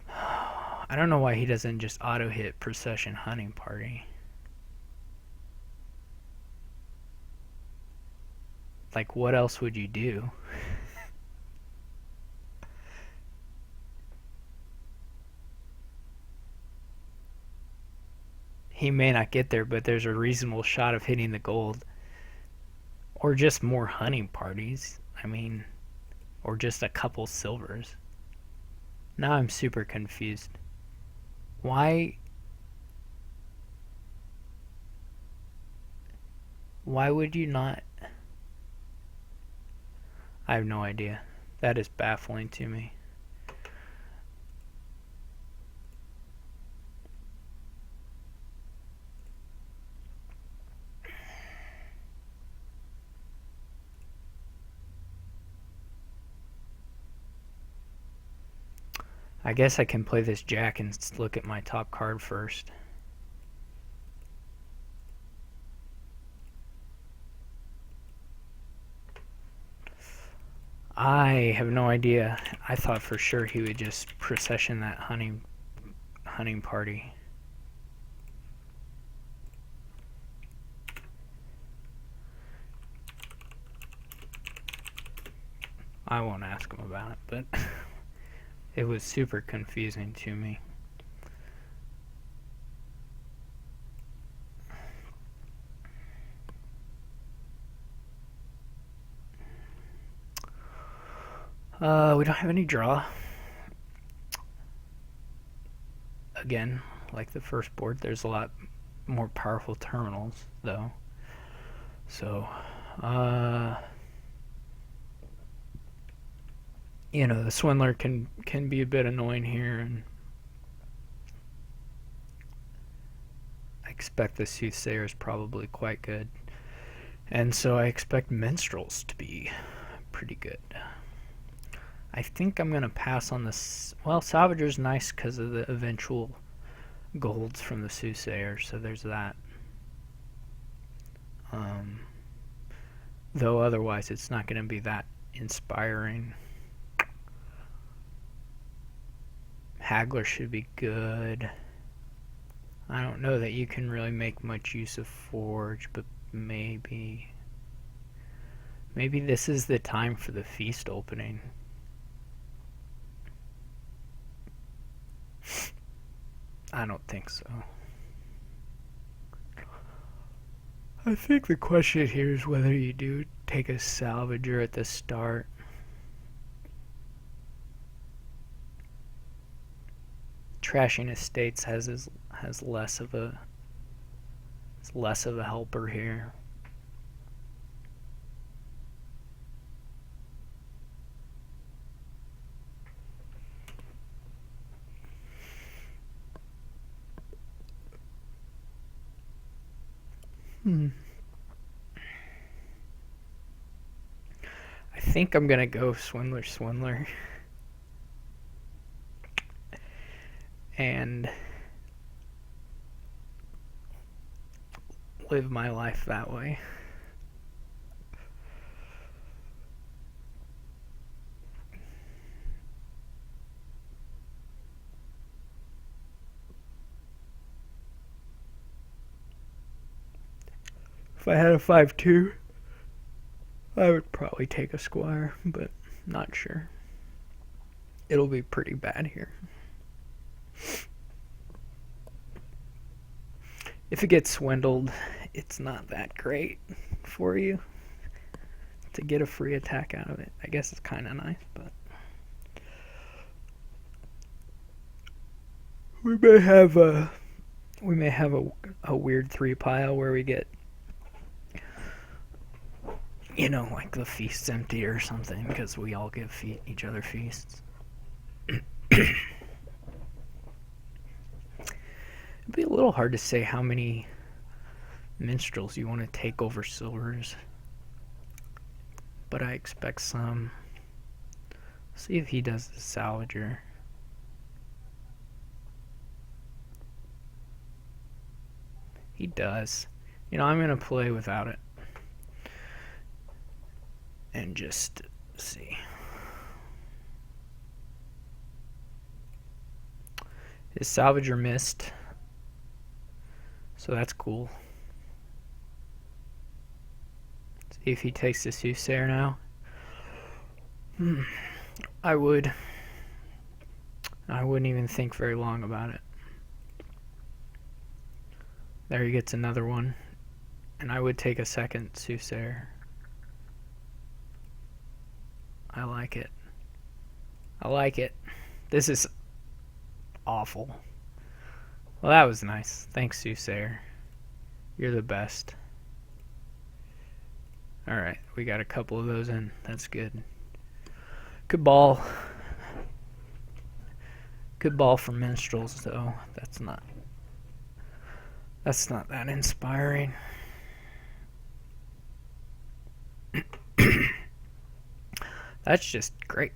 I don't know why he doesn't just auto hit Procession Hunting Party. Like, what else would you do? He may not get there, but there's a reasonable shot of hitting the gold. Or just more hunting parties. I mean, or just a couple silvers. Now I'm super confused. Why would you not? I have no idea. That is baffling to me. I guess I can play this jack and look at my top card first. I have no idea. I thought for sure he would just procession that hunting party. I won't ask him about it, but it was super confusing to me. We don't have any draw. Again, like the first board, there's a lot more powerful terminals, though. So, the Swindler can be a bit annoying here, and I expect the Soothsayer is probably quite good. And so I expect Minstrels to be pretty good. I think I'm going to pass on this. Well, Salvager's nice because of the eventual golds from the Soothsayer, so there's that. Though otherwise it's not going to be that inspiring. Haggler should be good. I don't know that you can really make much use of Forge, but maybe this is the time for the feast opening. I don't think so. I think the question here is whether you do take a Salvager at the start. Trashing Estates has less of a helper here. I think I'm gonna go Swindler and live my life that way. If I had a 5-2, I would probably take a squire, but not sure. It'll be pretty bad here. If it gets swindled, it's not that great for you to get a free attack out of it. I guess it's kind of nice, but we may have a weird 3 pile where we get, you know, like the feast's empty or something because we all give each other feasts. It'd be a little hard to say how many minstrels you want to take over silvers, but I expect some. See if he does the salvager. He does. You know, I'm going to play without it and just see. His salvager missed, so that's cool. See if he takes the soothsayer now. I wouldn't even think very long about it. There he gets another one, and I would take a second soothsayer. I like it. I like it. This is awful. Well, that was nice. Thanks, soothsayer. You're the best. Alright, we got a couple of those in. That's good. Good ball. Good ball for minstrels, though. That's not that inspiring. That's just great.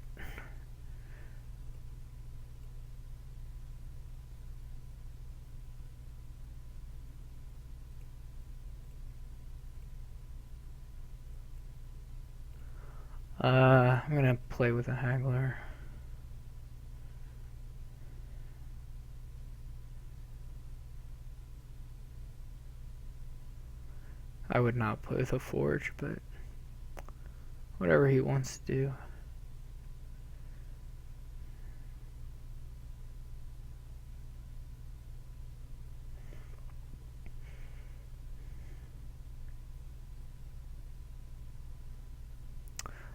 I'm gonna play with a haggler. I would not play with a forge, but whatever he wants to do.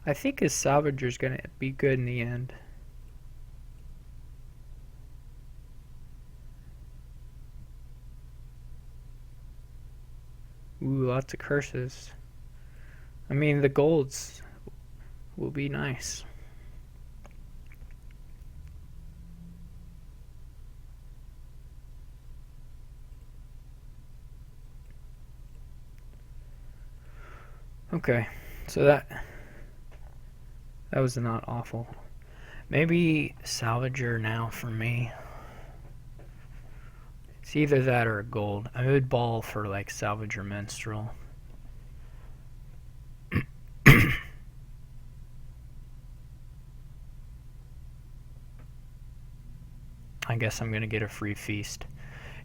I think his salvager's gonna be good in the end. Ooh, lots of curses. I mean, the golds will be nice. Okay, so that was not awful. Maybe salvager now for me. It's either that or a gold. I would ball for like salvager minstrel. I guess I'm gonna get a free feast.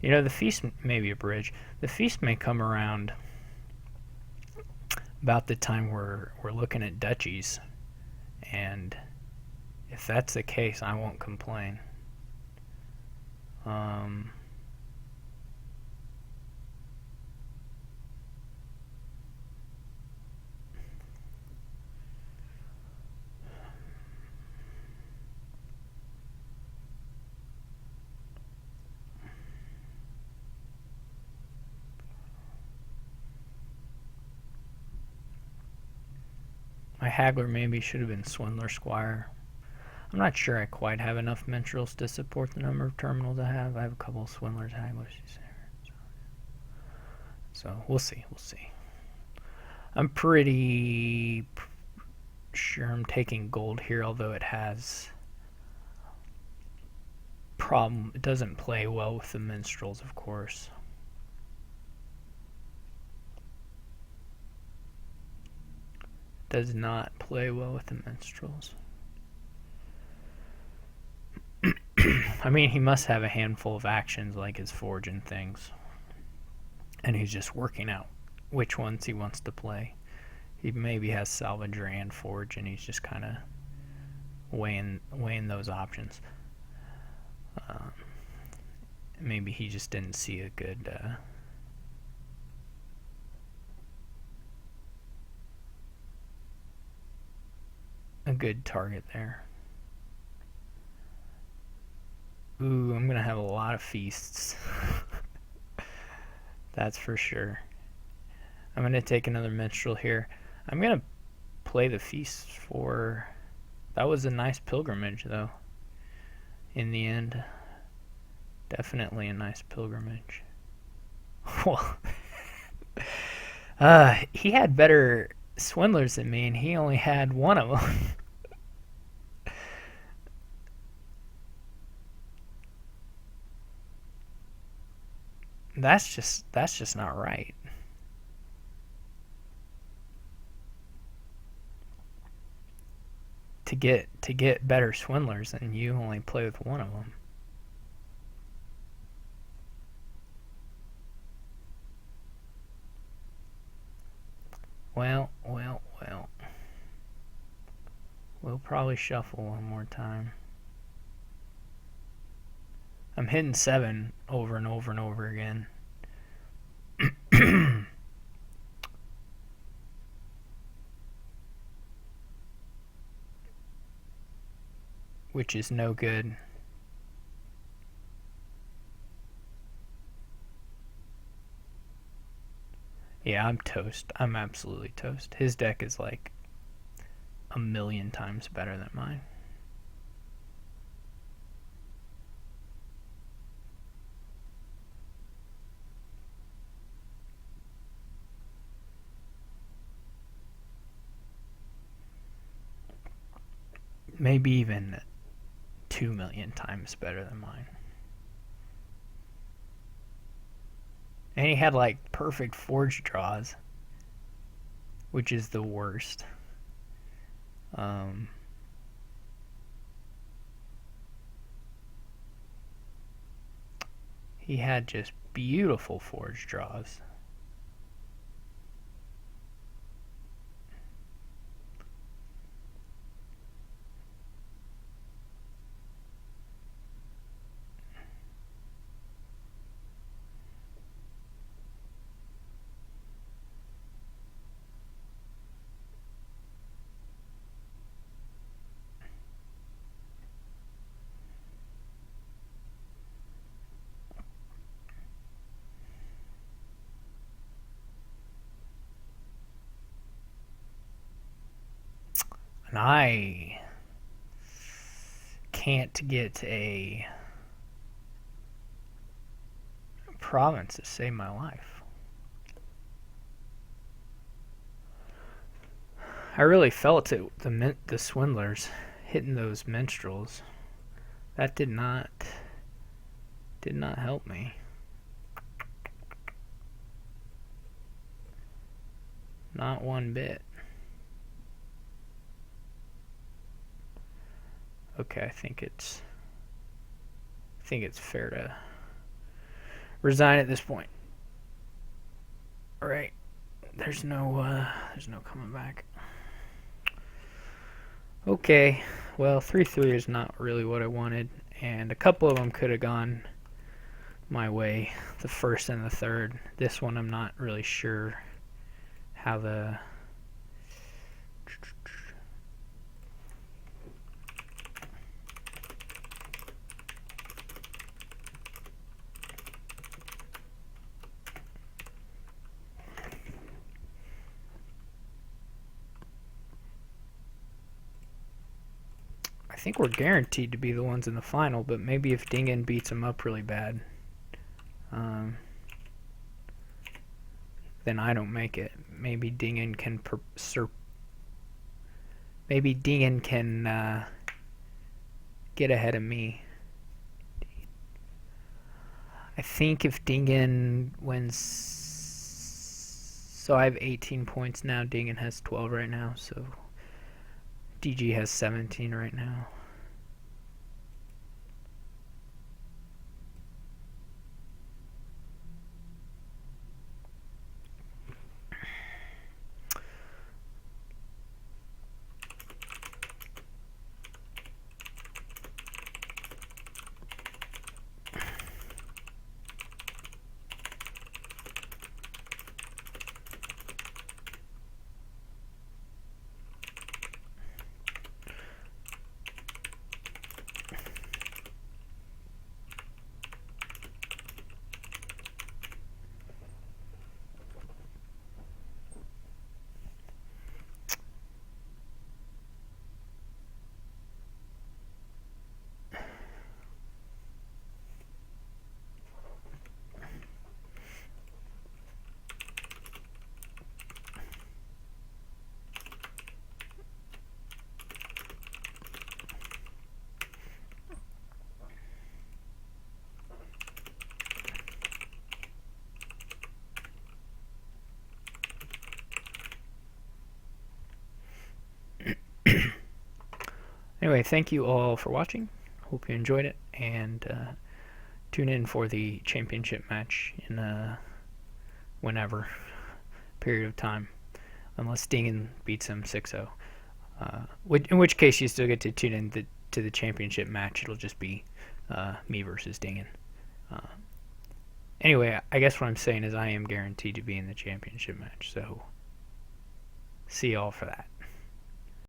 You know, the feast may be a bridge. The feast may come around about the time we're looking at duchies, and if that's the case, I won't complain. My haggler maybe should have been swindler squire. I'm not sure I quite have enough minstrels to support the number of terminals I have. I have a couple of swindlers, hagglers. So we'll see. We'll see. I'm pretty sure I'm taking gold here, although it has problem. It doesn't play well with the minstrels, of course. Does not play well with the minstrels. I mean, he must have a handful of actions like his forge and things. And he's just working out which ones he wants to play. He maybe has salvager and forge, and he's just kind of weighing those options. Maybe he just didn't see a good target there. Ooh, I'm gonna have a lot of feasts. That's for sure. I'm gonna take another minstrel here. I'm gonna play the feast for... That was a nice pilgrimage, though. In the end, definitely a nice pilgrimage. Well, he had better swindlers than me, and he only had one of them. That's just not right. To get better swindlers, and you only play with one of them. Well. We'll probably shuffle one more time. I'm hitting 7 over and over and over again. Which is no good. Yeah, I'm toast. I'm absolutely toast. His deck is like a million times better than mine. Maybe even 2 million times better than mine. And he had like perfect forge draws, which is the worst. He had just beautiful forge draws. And I can't get a province to save my life. I really felt it, the swindlers hitting those minstrels. That did not help me. Not one bit. Okay, I think it's fair to resign at this point. All right. There's no coming back. Okay. Well, 3-3 is not really what I wanted, and a couple of them could have gone my way, the first and the third. This one I'm not really sure how the... I think we're guaranteed to be the ones in the final, but maybe if Dingen beats them up really bad. then I don't make it. Maybe Dingen can maybe Dingen can get ahead of me. I think if Dingen wins, so I have 18 points now. Dingen has 12 right now, so DG has 17 right now. Anyway, thank you all for watching. Hope you enjoyed it, and tune in for the championship match in whenever period of time, unless Dingen beats him 6-0. In which case you still get to tune in to the championship match. It'll just be me versus Dingen. Anyway, I guess what I'm saying is I am guaranteed to be in the championship match, so see y'all for that.